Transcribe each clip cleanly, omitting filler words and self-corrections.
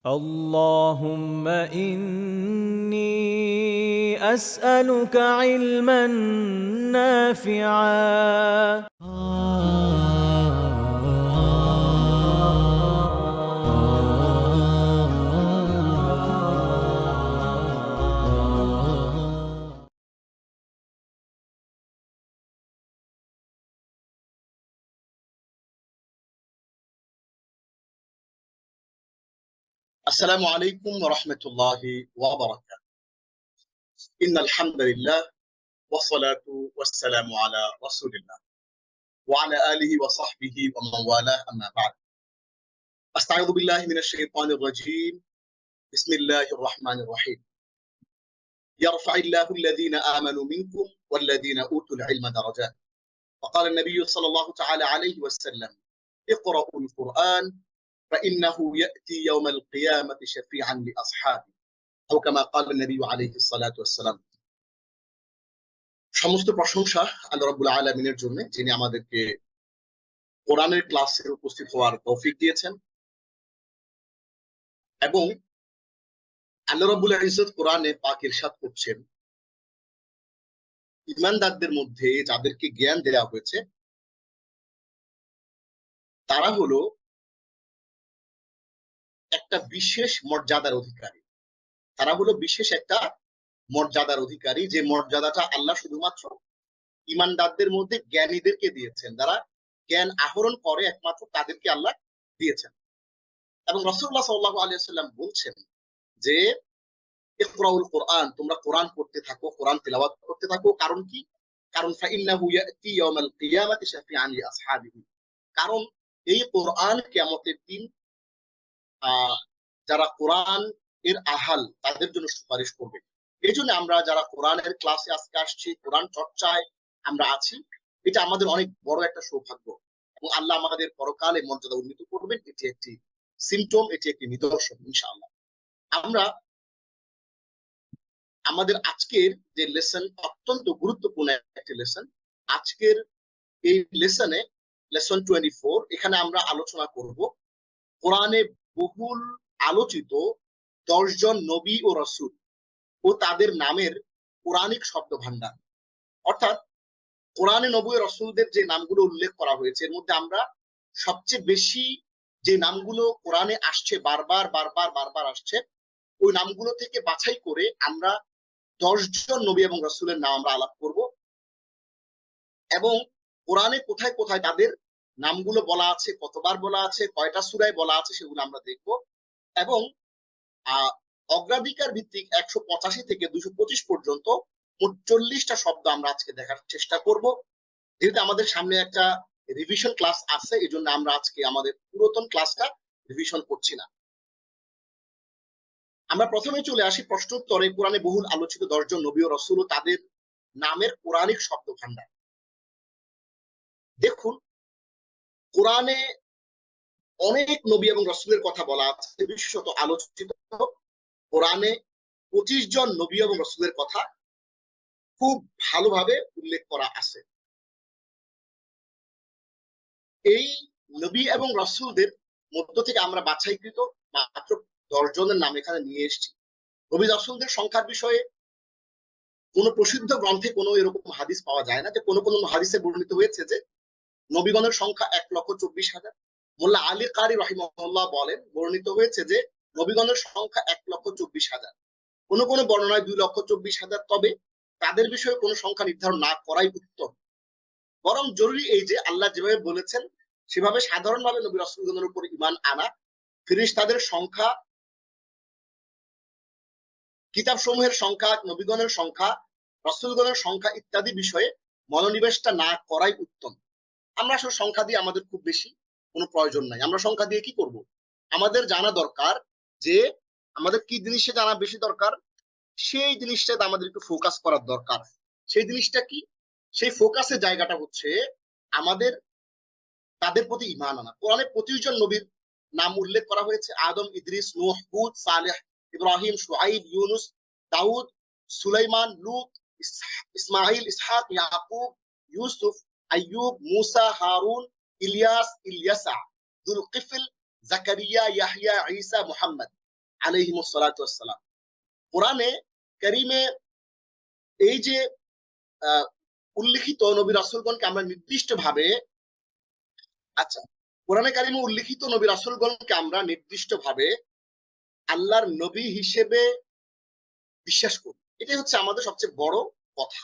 اللهم إني أسألك علما نافعا. السلام عليكم ورحمة الله وبركاته. إن الحمد لله والصلاة والسلام على رسول الله وعلى آله وصحبه ومن والاه أما بعد. أستعوذ بالله من الشيطان الرجيم. بسم الله الرحمن الرحيم. يرفع الله الذين آمنوا منكم والذين أوتوا العلم درجات. وقال النبي صلى الله تعالى عليه وسلم: اقرأوا القرآن فإنه يأتي يوم القيامة شفيعا لأصحابه، أو كما قال النبي عليه الصلاة والسلام. সমস্ত প্রশংসা আল্লাহ রাব্বুল আলামিনের জন্য, যিনি আমাদেরকে কোরআনের ক্লাসে উপস্থিত হওয়ার তৌফিক দিয়েছেন। এবং আল্লাহ রাব্বুল ইজ্জত কোরআনে পাক ইরশাদ করছেন, ঈমানদারদের মধ্যে যাদেরকে জ্ঞান দেওয়া হয়েছে তারা হলো একটা বিশেষ মর্যাদার অধিকারী। তারা হলো বিশেষ একটা মর্যাদার অধিকারী, যে মর্যাদাটা আল্লাহ শুধুমাত্র ঈমানদারদের মধ্যে জ্ঞানীদেরকে দিয়েছেন। যারা জ্ঞান আহরণ করে একমাত্র তাদেরকে আল্লাহ দিয়েছেন। এবং রাসূলুল্লাহ সাল্লাল্লাহু আলাইহি ওয়াসাল্লাম বলছেন যে ইকরাউল কোরআন, তোমরা কোরআন পড়তে থাকো, কোরআন তেলাওয়াত করতে থাকো। কারণ কি? কারণ ফাইন্নাহু ইয়াতি ইয়াউমাল কিয়ামাতি শাফিআন লিআসহাবিহি। কারণ এই কোরআন কিয়ামতের দিন যারা কোরআন এর আহাল তাদের জন্য সুপারিশ করবে। এই জন্য আমরা যারা কোরআনের ক্লাসে আজকে আসছি, কোরআন চর্চায় আমরা আছি, এটা আমাদের অনেক বড় একটা সৌভাগ্য। এবং আল্লাহ আমাদের পরকালে মর্যাদা উন্নীত করবেন, এটি একটি সিমটম, এটি একটি নিদর্শন ইনশাআল্লাহ। আমরা আমাদের আজকের যে লেসন অত্যন্ত গুরুত্বপূর্ণ একটি লেসন। আজকের এই লেসনে লেসন 24, এখানে আমরা আলোচনা করব কোরআনে বহুল আলোচিত 10 জন নবী ও রাসূল ও তাদের নামের কোরআনিক শব্দ ভান্ডার। অর্থাৎ কোরআনে নবী ও রাসূলদের যে নামগুলো উল্লেখ করা হয়েছে, এর মধ্যে আমরা সবচেয়ে বেশি যে নামগুলো কোরআনে আসছে, বারবার বারবার বারবার আসছে, ওই নামগুলো থেকে বাছাই করে আমরা 10 জন নবী এবং রাসূলের নাম আমরা আলাপ করব। এবং কোরআনে কোথায় কোথায় তাদের নামগুলো বলা আছে, কতবার বলা আছে, কয়টা সূরায় বলা আছে, সেগুলো আমরা দেখব। এবং অগ্রাধিকার ভিত্তিক 185 থেকে 225 পর্যন্ত মোট 40টা শব্দ আমরা আজকে দেখার চেষ্টা করব। যেহেতু আমাদের সামনে একটা রিভিশন ক্লাস আছে, এই জন্য আমরা আজকে আমাদের পুরাতন ক্লাসটা রিভিশন করছি না। আমরা প্রথমে চলে আসি প্রশ্নোত্তরে কোরআনে বহুল আলোচিত 10 জন নবী ও রাসূল ও তাদের নামের কোরআনিক শব্দ ভান্ডার। দেখুন, কোরআনে অনেক নবী এবং রাসূলের কথা বলা আছে, বিশেষত আলোচিত কোরআনে 25 জন নবী এবং রাসূলের কথা খুব ভালোভাবে উল্লেখ করা আছে। এই নবী এবং রাসূলদের মধ্য থেকে আমরা বাছাইকৃত মাত্র 10 জনের নাম এখানে নিয়ে এসেছি। নবী রাসূলদের সংখ্যার বিষয়ে কোন প্রসিদ্ধ গ্রন্থে কোনো এরকম হাদিস পাওয়া যায় না, যে কোনো কোনো হাদিসে বর্ণিত হয়েছে যে নবীগণের সংখ্যা 1,24,000। মোল্লা আলী কারি রাহিমাহুল্লাহ বলেন, বর্ণিত হয়েছে যে নবীগণের সংখ্যা 1,24,000। কোনো কোনো বর্ণনায় 2,24,000। তবে তাদের বিষয়ে কোনো সংখ্যা নির্ধারণ না করাই উত্তম। বরং জরুরি এই যে আল্লাহ যেভাবে বলেছেন সেভাবে সাধারণভাবে নবী রাসূলগণের উপর ঈমান আনা, ফেরেশতাদের সংখ্যা, কিতাব সমূহের সংখ্যা, নবীগণের সংখ্যা, রাসূলগণের সংখ্যা ইত্যাদি বিষয়ে মনোনিবেশটা না করাই উত্তম। আমরা আসলে সংখ্যা দিয়ে আমাদের খুব বেশি কোনো প্রয়োজন নাই। আমরা সংখ্যা দিয়ে কি করব? আমাদের জানা দরকার যে আমাদের কি জিনিসটা জানা বেশি দরকার, সেই জিনিসটাতে আমাদের একটু ফোকাস করার দরকার। সেই জিনিসটা কি? সেই ফোকাসের জায়গাটা হচ্ছে আমাদের তাদের প্রতি ঈমান আনা। কোরআনে 25 জন নবীর নাম উল্লেখ করা হয়েছে: আদম, ইদ্রিস, নূহ, হুদ, সালেহ, ইব্রাহিম, শুআইব, ইউনুস, দাউদ, সুলাইমান, লূত, ইসমাঈল, ইসহাক, ইয়াকুব, ইউসুফ, আইয়ুব, মুসা, হারুন, ইলিয়াস, ইলিয়াসা, যুলকিফল, জাকারিয়া, ইয়াহইয়া, ঈসা, মুহাম্মদ। আলাইহিমুস সালাতু ওয়াসসালাম। কোরআনে কারীমে এই যে উল্লিখিত নবী রাসূলগণকে আমরা নির্দিষ্টভাবে, আচ্ছা, কোরআনে কারীমে উল্লিখিত নবী রাসূলগণকে আমরা নির্দিষ্টভাবে আল্লাহর নবী হিসেবে বিশ্বাস করি। এটাই হচ্ছে আমাদের সবচেয়ে বড় কথা।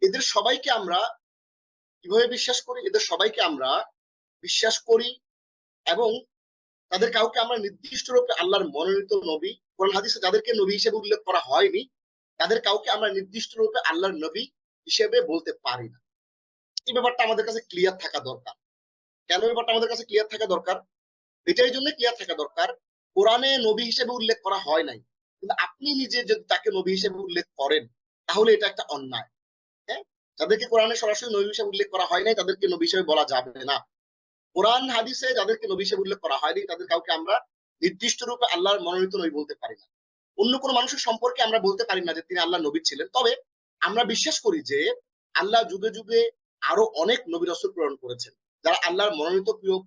এদের সবাইকে আমরা কিভাবে বিশ্বাস করি? এদের সবাইকে আমরা বিশ্বাস করি এবং তাদের কাউকে আমরা নির্দিষ্ট রূপে আল্লাহর মনোনীত নবী, কোরআন হাদিসে যাদেরকে নবী হিসেবে উল্লেখ করা হয়নি, তাদের কাউকে আমরা নির্দিষ্ট রূপে আল্লাহর নবী হিসেবে বলতে পারি না। এই ব্যাপারটা আমাদের কাছে ক্লিয়ার থাকা দরকার। কেন ব্যাপারটা আমাদের কাছে ক্লিয়ার থাকা দরকার? এটাই জন্য ক্লিয়ার থাকা দরকার, কোরআনে নবী হিসেবে উল্লেখ করা হয় নাই, কিন্তু আপনি নিজে যদি তাকে নবী হিসেবে উল্লেখ করেন তাহলে এটা একটা অন্যায়। হ্যাঁ, যাদেরকে কোরআনে সরাসরি নবী হিসেবে উল্লেখ করা হয় নাই তাদেরকে নবী হিসেবে বলা যাবে না। কোরআন হাদিসে যাদেরকে নবী হিসেবে উল্লেখ করা হয়নি তাদের কাউকে আমরা নির্দিষ্ট রূপে আল্লাহর মনোনীত নবী বলতে পারি না। অন্য কোনো মানুষের সম্পর্কে আমরা বলতে পারি না যে তিনি আল্লাহর নবী ছিলেন। তবে আমরা বিশ্বাস করি যে আল্লাহ যুগে যুগে আরো অনেক নবী রাসূল প্রেরণ করেছেন, যারা আল্লাহর মনোনীত প্রিয়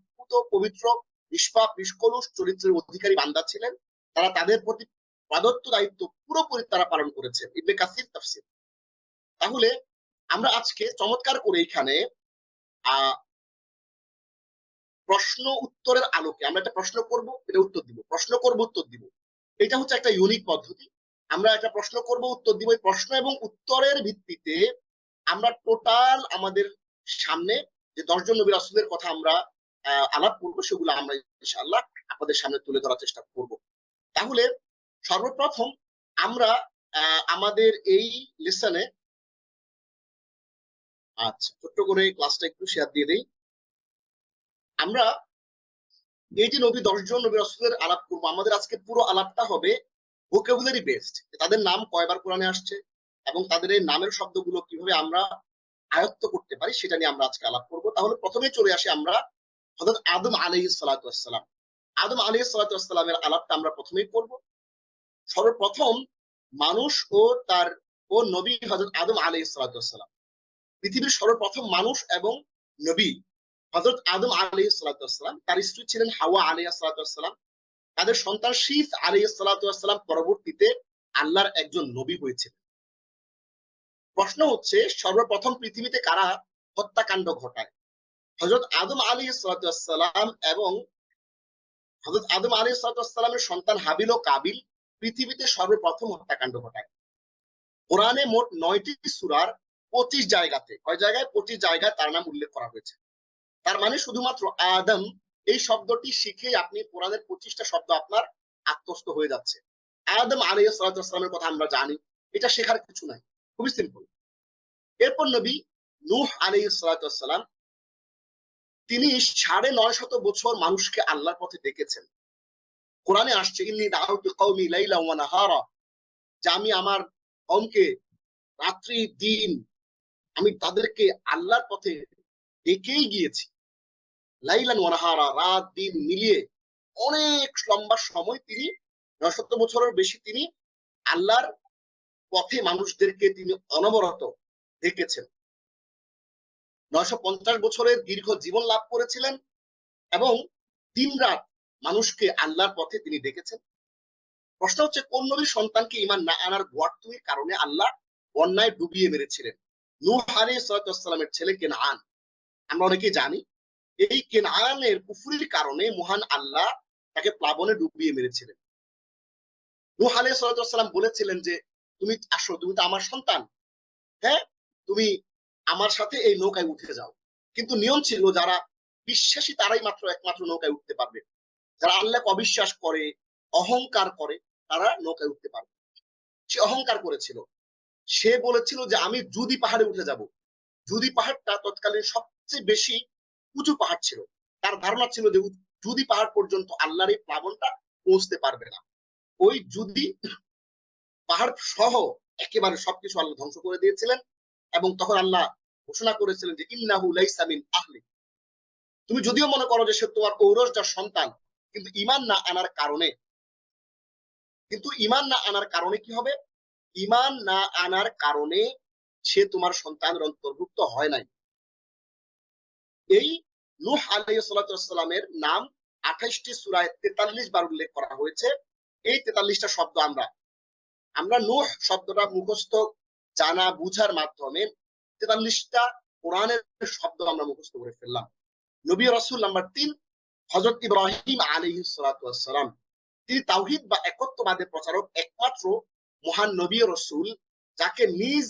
পবিত্র নিষ্পাপ নিষ্কলুষ চরিত্রের অধিকারী বান্দা ছিলেন। তারা তাদের প্রতি প্রদত্ত দায়িত্ব পুরোপুরি তারা পালন করেছেন। ইবনে কাসির তাফসীর। তাহলে আমরা আজকে চমৎকার করে এখানে প্রশ্ন উত্তরের আলোকে আমরা একটা প্রশ্ন করব, এটা উত্তর দিব, প্রশ্ন করব উত্তর দিব। এটা হচ্ছে একটা ইউনিক পদ্ধতি। আমরা একটা প্রশ্ন করব উত্তর দিব, এই প্রশ্ন এবং উত্তরের ভিত্তিতে আমরা টোটাল আমাদের সামনে যে 10 জন নবী রাসূলের কথা আমরা আলাপ করবো সেগুলো আমরা ইনশাআল্লাহ আপনাদের সামনে তুলে ধরার চেষ্টা করব। তাহলে সর্বপ্রথম আমরা আমাদের এই লেসনে, আচ্ছা, ছোট্ট করে ক্লাসটা একটু শেয়ার দিয়ে দেই। আমরা এই যে নবী 10 জন নবী রাসূলের আলাপ করবো, আমাদের আজকে পুরো আলাপটা হবে ভোকাবুলারি বেসড। তাদের নাম কয়বার কোরআনে আসছে এবং তাদের এই নামের শব্দগুলো কিভাবে আমরা আয়ত্ত করতে পারি সেটা নিয়ে আমরা আজকে আলাপ করব। তাহলে প্রথমে চলে আসি আমরা হযরত আদম আলাইহিস সালাতু ওয়াসসালাম। আদম আলাইহিস সালাতু ওয়াসসালামের আলাপটা আমরা প্রথমেই করব। সর্বপ্রথম মানুষ ও নবী হযরত আদম আলাইহিস সালাতু ওয়াসসালাম। পৃথিবীর সর্বপ্রথম মানুষ এবং নবী হযরত আদম আলাইহিস সালাতু ওয়াসসালাম। তার স্ত্রী ছিলেন হাওয়া আলাইহিস সালাতু ওয়াসসালাম। তাদের সন্তান শীস আলাইহিস সালাতু ওয়াসসালাম পরবর্তীতে আল্লাহর একজন নবী হয়েছিলেন। প্রশ্ন হচ্ছে, সর্বপ্রথম পৃথিবীতে কারা হত্যাকাণ্ড ঘটায়? হযরত আদম আলাইহিস সালাতু ওয়াসসালাম এবং হযরত আদম আলাইহিস সালাতু ওয়াসসালামের সন্তান হাবিল ও কাবিল পৃথিবীতে সর্বপ্রথম হত্যাকাণ্ড ঘটায়। কোরআনে মোট 9টি সূরার 25 জায়গাতে, কয় জায়গায়? 25 জায়গায় তার নাম উল্লেখ করা হয়েছে। তার মানে শুধুমাত্র আদম এই শব্দটি শিখেই আপনি কোরআনের 25টা শব্দ আপনার আত্মস্থ হয়ে যাচ্ছে। আদম আলাইহিস সালাতু ওয়াসসালামের কথা আমরা জানি, এটা শেখার কিছু নাই, খুবই সিম্পল। এরপর নবী নূহ আলাইহিস সালাতু ওয়াসসালাম, তিনি 950 বছর মানুষকে আল্লাহর পথে ডেকেছেন। কোরআনে আসছে, ইন্নী দাউতু কওমি লাইলা ওয়া নাহারা, যে আমি আমার কওমকে রাত্রি দিন আমি তাদেরকে আল্লাহর পথে ডেকেই গিয়েছি। লাইলান ওয়া নাহারা, রাত দিন মিলিয়ে অনেক লম্বা সময় তিনি 900 বছরের বেশি তিনি আল্লাহর পথে মানুষদেরকে তিনি অনবরত ডেকেছেন। 950 বছরের দীর্ঘ জীবন লাভ করেছিলেন এবং দিন রাত মানুষকে আল্লাহর পথে তিনি ডেকেছেন। প্রশ্ন হচ্ছে, কোন নবীর সন্তানকে ঈমান না আনার গোয়ার্তুমির কারণে আল্লাহ বন্যায় ডুবিয়ে মেরেছিলেন? নূহ আলাইহিস সালাতু ওয়াসসালামের ছেলে কেনআন। আমরা অনেকেই জানি এই কেনআনের কুফরির কারণে মহান আল্লাহ তাকে প্লাবনে ডুবিয়ে মেরেছিলেন। নূহ আলাইহিস সালাতু ওয়াসসালাম বলেছিলেন যে তুমি আসো, তুমি তো আমার সন্তান, হ্যাঁ, তুমি আমার সাথে এই নৌকায় উঠে যাও। কিন্তু নিয়ম ছিল যারা বিশ্বাসী তারাই একমাত্র নৌকায় উঠতে পারবে। যারা আল্লাহকে অবিশ্বাস করে, অহংকার করে, তারা নৌকায় উঠতে পারবে। সে অহংকার করেছিল, সে বলেছিল যে আমি জুদি পাহাড়ে উঠে যাব। জুদি পাহাড়টা তৎকালীন সবচেয়ে বেশি উঁচু পাহাড় ছিল। তার ধারণা ছিল যে জুদি পাহাড় পর্যন্ত আল্লাহর এই প্লাবনটা পৌঁছতে পারবে না। ওই জুদি পাহাড় সহ একেবারে সবকিছু আল্লাহ ধ্বংস করে দিয়েছিলেন এবং তখন আল্লাহ ঘোষণা করেছিলেন যে ইন্নাহু লাইসা মিন আহলি, তুমি যদিও মনে করো যে সে তোমার ঔরসজার সন্তান, কিন্তু ঈমান না আনার কারণে কি হবে? ঈমান না আনার কারণে সে তোমার সন্তানের অন্তর্ভুক্ত হয় নাই। এই নূহ আলাইহিস সালাতু ওয়াসসালামের নাম 28টি সূরায় 43 বার উল্লেখ করা হয়েছে এই 43টা শব্দ আমরা নূহ শব্দটা মুখস্থ জানা বুঝার মাধ্যমে 43টা কোরআনের শব্দ আমরা মুখস্থ করে ফেললাম। নবী রাসূল নাম্বার 3 হযরত ইব্রাহিম আলাইহিস সালাতু ওয়াস সালাম, তিনি তাওহীদ বা একত্ববাদের প্রচারক, একমাত্র মহান নবী রাসূল যাকে নিজ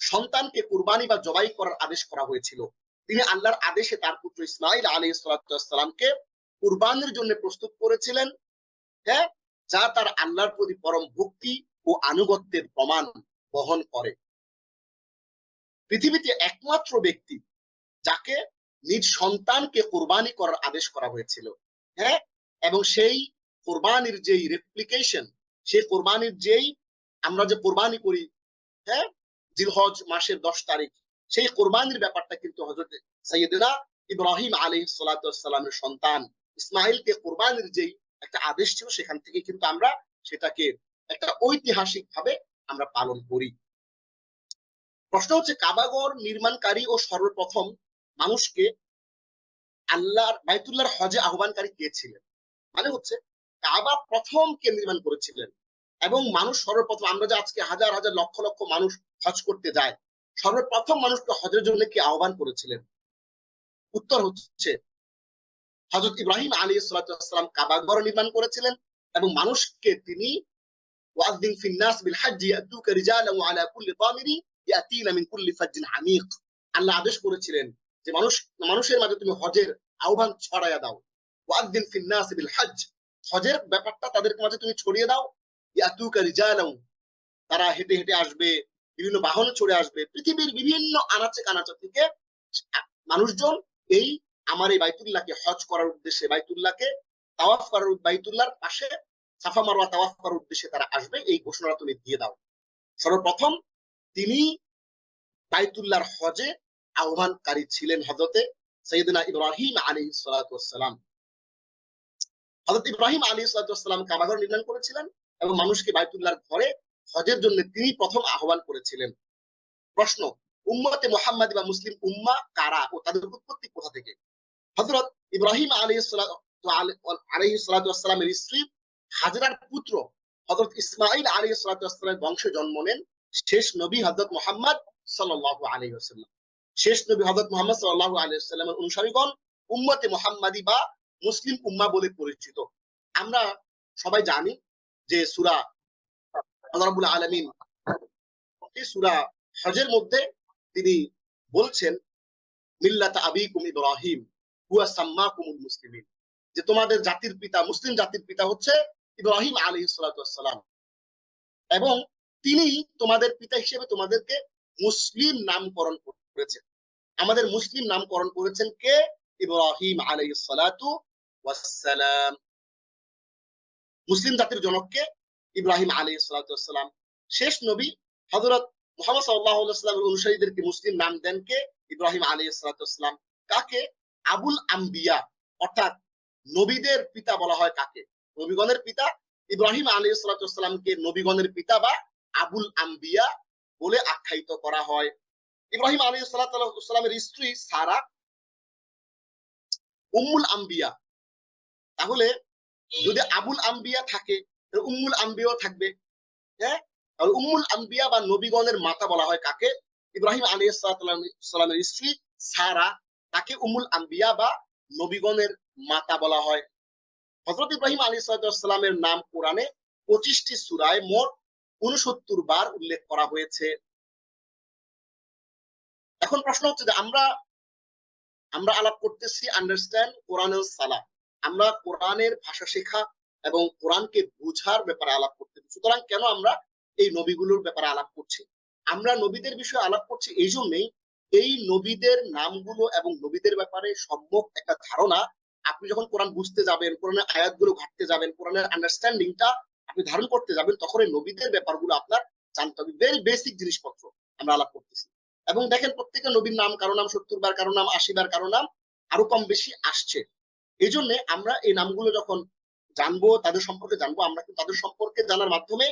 সন্তানকে কুরবানি বা জবাই করার আদেশ করা হয়েছিল। তিনি আল্লাহর আদেশে তার পুত্র ইসমাঈল আলাইহিস সালাতু ওয়াস সালামকে কুরবানির জন্য প্রস্তুত করেছিলেন, হ্যাঁ, যা তার আল্লাহর প্রতি পরম ভক্তি ও আনুগত্যের প্রমাণ বহন করে। পৃথিবীতে একমাত্র ব্যক্তি যাকে নিজ সন্তানকে কুরবানি করার আদেশ করা হয়েছিল, হ্যাঁ, এবং সেই কুরবানির যেই রেপ্লিকেশন, সেই কুরবানির যেই আমরা যে কুরবানি করি, হ্যাঁ, জিলহজ মাসের 10 তারিখ, সেই কুরবানির ব্যাপারটা কিন্তু হযরত সাইয়েদনা ইব্রাহিম আলাইহিস সালাতু ওয়াস সালামের সন্তান ইসমাঈলকে কুরবানির যেই একটা আদেশ ছিল, সেখান থেকে কিন্তু আমরা সেটাকে একটা ঐতিহাসিক ভাবে আমরা পালন করি। প্রশ্ন হচ্ছে, কাবাঘর নির্মাণকারী ও সর্বপ্রথম মানুষকে আল্লাহর বাইতুল্লাহর হজে আহ্বানকারী কে ছিলেন? মানে হচ্ছে কাবা প্রথম কে নির্মাণ করেছিলেন এবং মানুষ সর্বপ্রথম, আমরা যে আজকে হাজার হাজার লক্ষ লক্ষ মানুষ হজ করতে যায়, সর্বপ্রথম মানুষকে হজের জন্য কি আহ্বান করেছিলেন? উত্তর হচ্ছে হযরত ইব্রাহিম আলাইহিস সালাতু ওয়াস সালাম কাবাঘর নির্মাণ করেছিলেন এবং মানুষকে তিনি ওয়াযিন ফিন নাস বিল হজ্জ ইয়াতুকা রিজালান ওয়া আলা কুল্লি দামিরি ইয়াতিনা মিন কুল্লি ফাজ্জিন আমিক। আল্লাহ আদেশ করেছিলেন যে মানুষের মাঝে তুমি হজের আহ্বান ছড়ায়া দাও। ওয়াযিন ফিন নাস বিল হজ্জ, হজের ব্যাপারটা তাদের মাঝে তুমি ছড়িয়ে দাও। ইয়াতুকা রিজালান, তারা হেঁটে হেঁটে আসবে, বিভিন্ন বাহনে চড়ে আসবে, পৃথিবীর বিভিন্ন আনাচে কানাচে থেকে মানুষজন এই আমার এই বাইতুল্লাহকে হজ করার উদ্দেশ্যে, বাইতুল্লাহকে তাওয়াফ করার, বাইতুল্লাহর পাশে সাফা মারওয়া তাওয়াফ করার উদ্দেশ্যে তারা আসবে, এই ঘোষণাটা তুমি দিয়ে দাও। সর্বপ্রথম তিনি বাইতুল্লাহর হজে আহ্বানকারী ছিলেন হযরতে সাইয়েদনা ইব্রাহিম আলাইহিস সালাতু ওয়াস সালাম। হযরত ইব্রাহিম আলাইহিস সালাতু ওয়াস সালাম কাবাঘর নির্মাণ করেছিলেন এবং মানুষকে বাইতুল্লাহর ঘরে হজের জন্য তিনি প্রথম আহ্বান করেছিলেন। প্রশ্ন, উম্মতে মুহাম্মাদি বা মুসলিম উম্মাহ কারা ও তাদের উৎপত্তি কোথা থেকে? হযরত ইব্রাহিম আলাইহিস সালাতু ওয়াস সালামের স্ত্রী হাজরার পুত্র হযরত ইসমাঈল আলাইহিস সালাতু ওয়াস সালামের বংশে জন্ম নেন শেষ নবী হযরত মুহাম্মদ সাল্লাল্লাহু আলাইহি ওয়াসাল্লাম। শেষ নবী হযরত মুহাম্মদ সাল্লাল্লাহু আলাইহি ওয়াসাল্লামের অনুসারীগণ উম্মতে মুহাম্মাদি বা মুসলিম উম্মাহ বলে পরিচিত। আমরা সবাই জানি যে সূরা আল্লাহ রাব্বুল আলামিন এই সূরা হজের মধ্যে তিনি বলছেন, মিল্লাত আবিকুম ইব্রাহিম হুয়া সাম্মাকুমুল মুসলিমিন, যে তোমাদের জাতির পিতা, মুসলিম জাতির পিতা হচ্ছে ইব্রাহিম আলাইহিস সালাতু ওয়াস সালাম, এবং তিনি তোমাদের পিতা হিসেবে তোমাদেরকে মুসলিম নামকরণ করেছেন। আমাদের মুসলিম নামকরণ করেছেন কে? ইব্রাহিম আলাইহিস সালাতু ওয়াস সালাম। মুসলিম জাতির জনককে ইব্রাহিম আলাইহিস সালাতু ওয়াস সালাম। শেষ নবী হযরত মুহাম্মদ সাল্লাল্লাহু আলাইহি ওয়াসাল্লামের অনুসারীদেরকে মুসলিম নাম দেন কে? ইব্রাহিম আলাইহিস সালাতু ওয়াস সালাম। কাকে? আবুল আম্বিয়া, অর্থাৎ নবীদের পিতা বলা হয় কাকে? নবীগণের পিতা ইব্রাহিম আলাইহিস সালাতু ওয়াস সালামকে নবীগণের পিতা বা আবুল আম্বিয়া বলে আখ্যায়িত করা হয়। ইব্রাহিম আলাইহিস সালাতু ওয়াস সালামের স্ত্রী সারা উম্মুল আম্বিয়া। তাহলে যদি আবুল আম্বিয়া থাকে, উম্মুল আম্বিয়াও থাকবে, হ্যাঁ। তাহলে উম্মুল আম্বিয়া বা নবীগণের মাতা বলা হয় কাকে? ইব্রাহিম আলাইহিস সালামের স্ত্রী সারা, তাকে উম্মুল আম্বিয়া বা নবীগণের মাতা বলা হয়। হযরত ইব্রাহিম আলাইহিস সালামের নাম কোরআনে 25টি সূরায় মোট 69 বার উল্লেখ করা হয়েছে। এখন প্রশ্ন হচ্ছে যে আমরা আলাপ করতেছি আন্ডারস্ট্যান্ড কোরআন এন্ড সালাহ, আমরা কোরআনের ভাষা শেখা এবং কোরআনকে বুঝার ব্যাপারে আলাপ করতেছি। সুতরাং কেন আমরা এই নবীগুলোর ব্যাপারে আলাপ করছি? আমরা নবীদের বিষয়ে আলাপ করছি এই জন্যই, এই নবীদের নামগুলো এবং নবীদের ব্যাপারে সম্যক একটা ধারণা আপনি যখন কোরআন বুঝতে যাবেন, কোরআনের আয়াতগুলো ঘাটতে যাবেন, কোরআনের আন্ডারস্ট্যান্ডিংটা আপনি ধারণ করতে যাবেন, তখন এই নবীদের ব্যাপারগুলো আপনার জানতে হবে। ভেরি বেসিক জিনিসপত্র আমরা আলাপ করতেছি। এবং দেখেন প্রত্যেকটা নবীর নাম, কারো নাম 70 বার, কারো নাম 80 বার, কারো নাম আরো কম বেশি আসছে। এই জন্য আমরা এই নামগুলো যখন জানবো, তাদের সম্পর্কে জানবো, আমরা কিন্তু তাদের সম্পর্কে জানার মাধ্যমে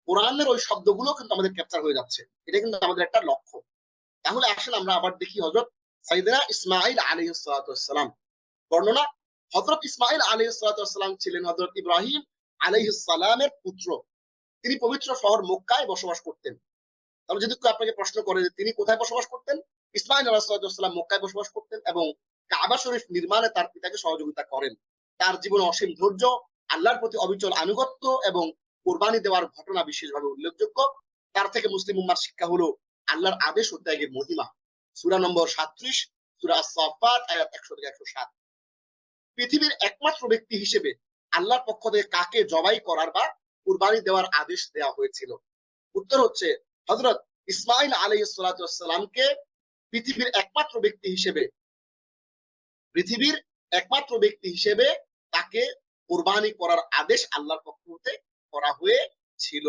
কোরআনের ওই শব্দগুলো কিন্তু আমাদের ক্যাপচার হয়ে যাচ্ছে। এটা কিন্তু আমাদের একটা লক্ষ্য। তাহলে আসেন আমরা আবার দেখি হযরত সাইয়েদনা ইসমাঈল আলাইহিস সালাতু ওয়াস সালাম। বর্ণনা, হযরত ইসমাঈল আলাইহিস সালাতু ওয়াস সালাম ছিলেন হযরত ইব্রাহিম আলাইহিস সালামের পুত্র। তিনি পবিত্র শহর মক্কায় বসবাস করতেন। তাহলে যদি কেউ আপনাকে প্রশ্ন করে যে তিনি কোথায় বসবাস করতেন, ইসমাইল আলাইহিস সালাম মক্কায় বসবাস করতেন এবং কাবা শরীফ নির্মাণে তার পিতাকে সহযোগিতা করেন। তার জীবনে অসীম ধৈর্য, আল্লাহর প্রতি অবিচল আনুগত্য এবং কোরবানি দেওয়ার ঘটনা বিশেষভাবে উল্লেখযোগ্য। তার থেকে মুসলিম উম্মার শিক্ষা হলো আল্লাহর আদেশ ও ত্যাগের মহিমা। সূরা নম্বর 37, সূরা আস-সাফফাত আয়াত 100 থেকে 107। পৃথিবীর একমাত্র ব্যক্তি হিসেবে আল্লাহর পক্ষ থেকে কাকে জবাই করার বা কুরবানি দেওয়ার আদেশ দেওয়া হয়েছিল? উত্তর হচ্ছে হযরত ইসমাইল আলাইহিস সালামকে পৃথিবীর একমাত্র ব্যক্তি হিসেবে তাকে কুরবানি করার আদেশ আল্লাহর পক্ষ থেকে করা হয়েছিল।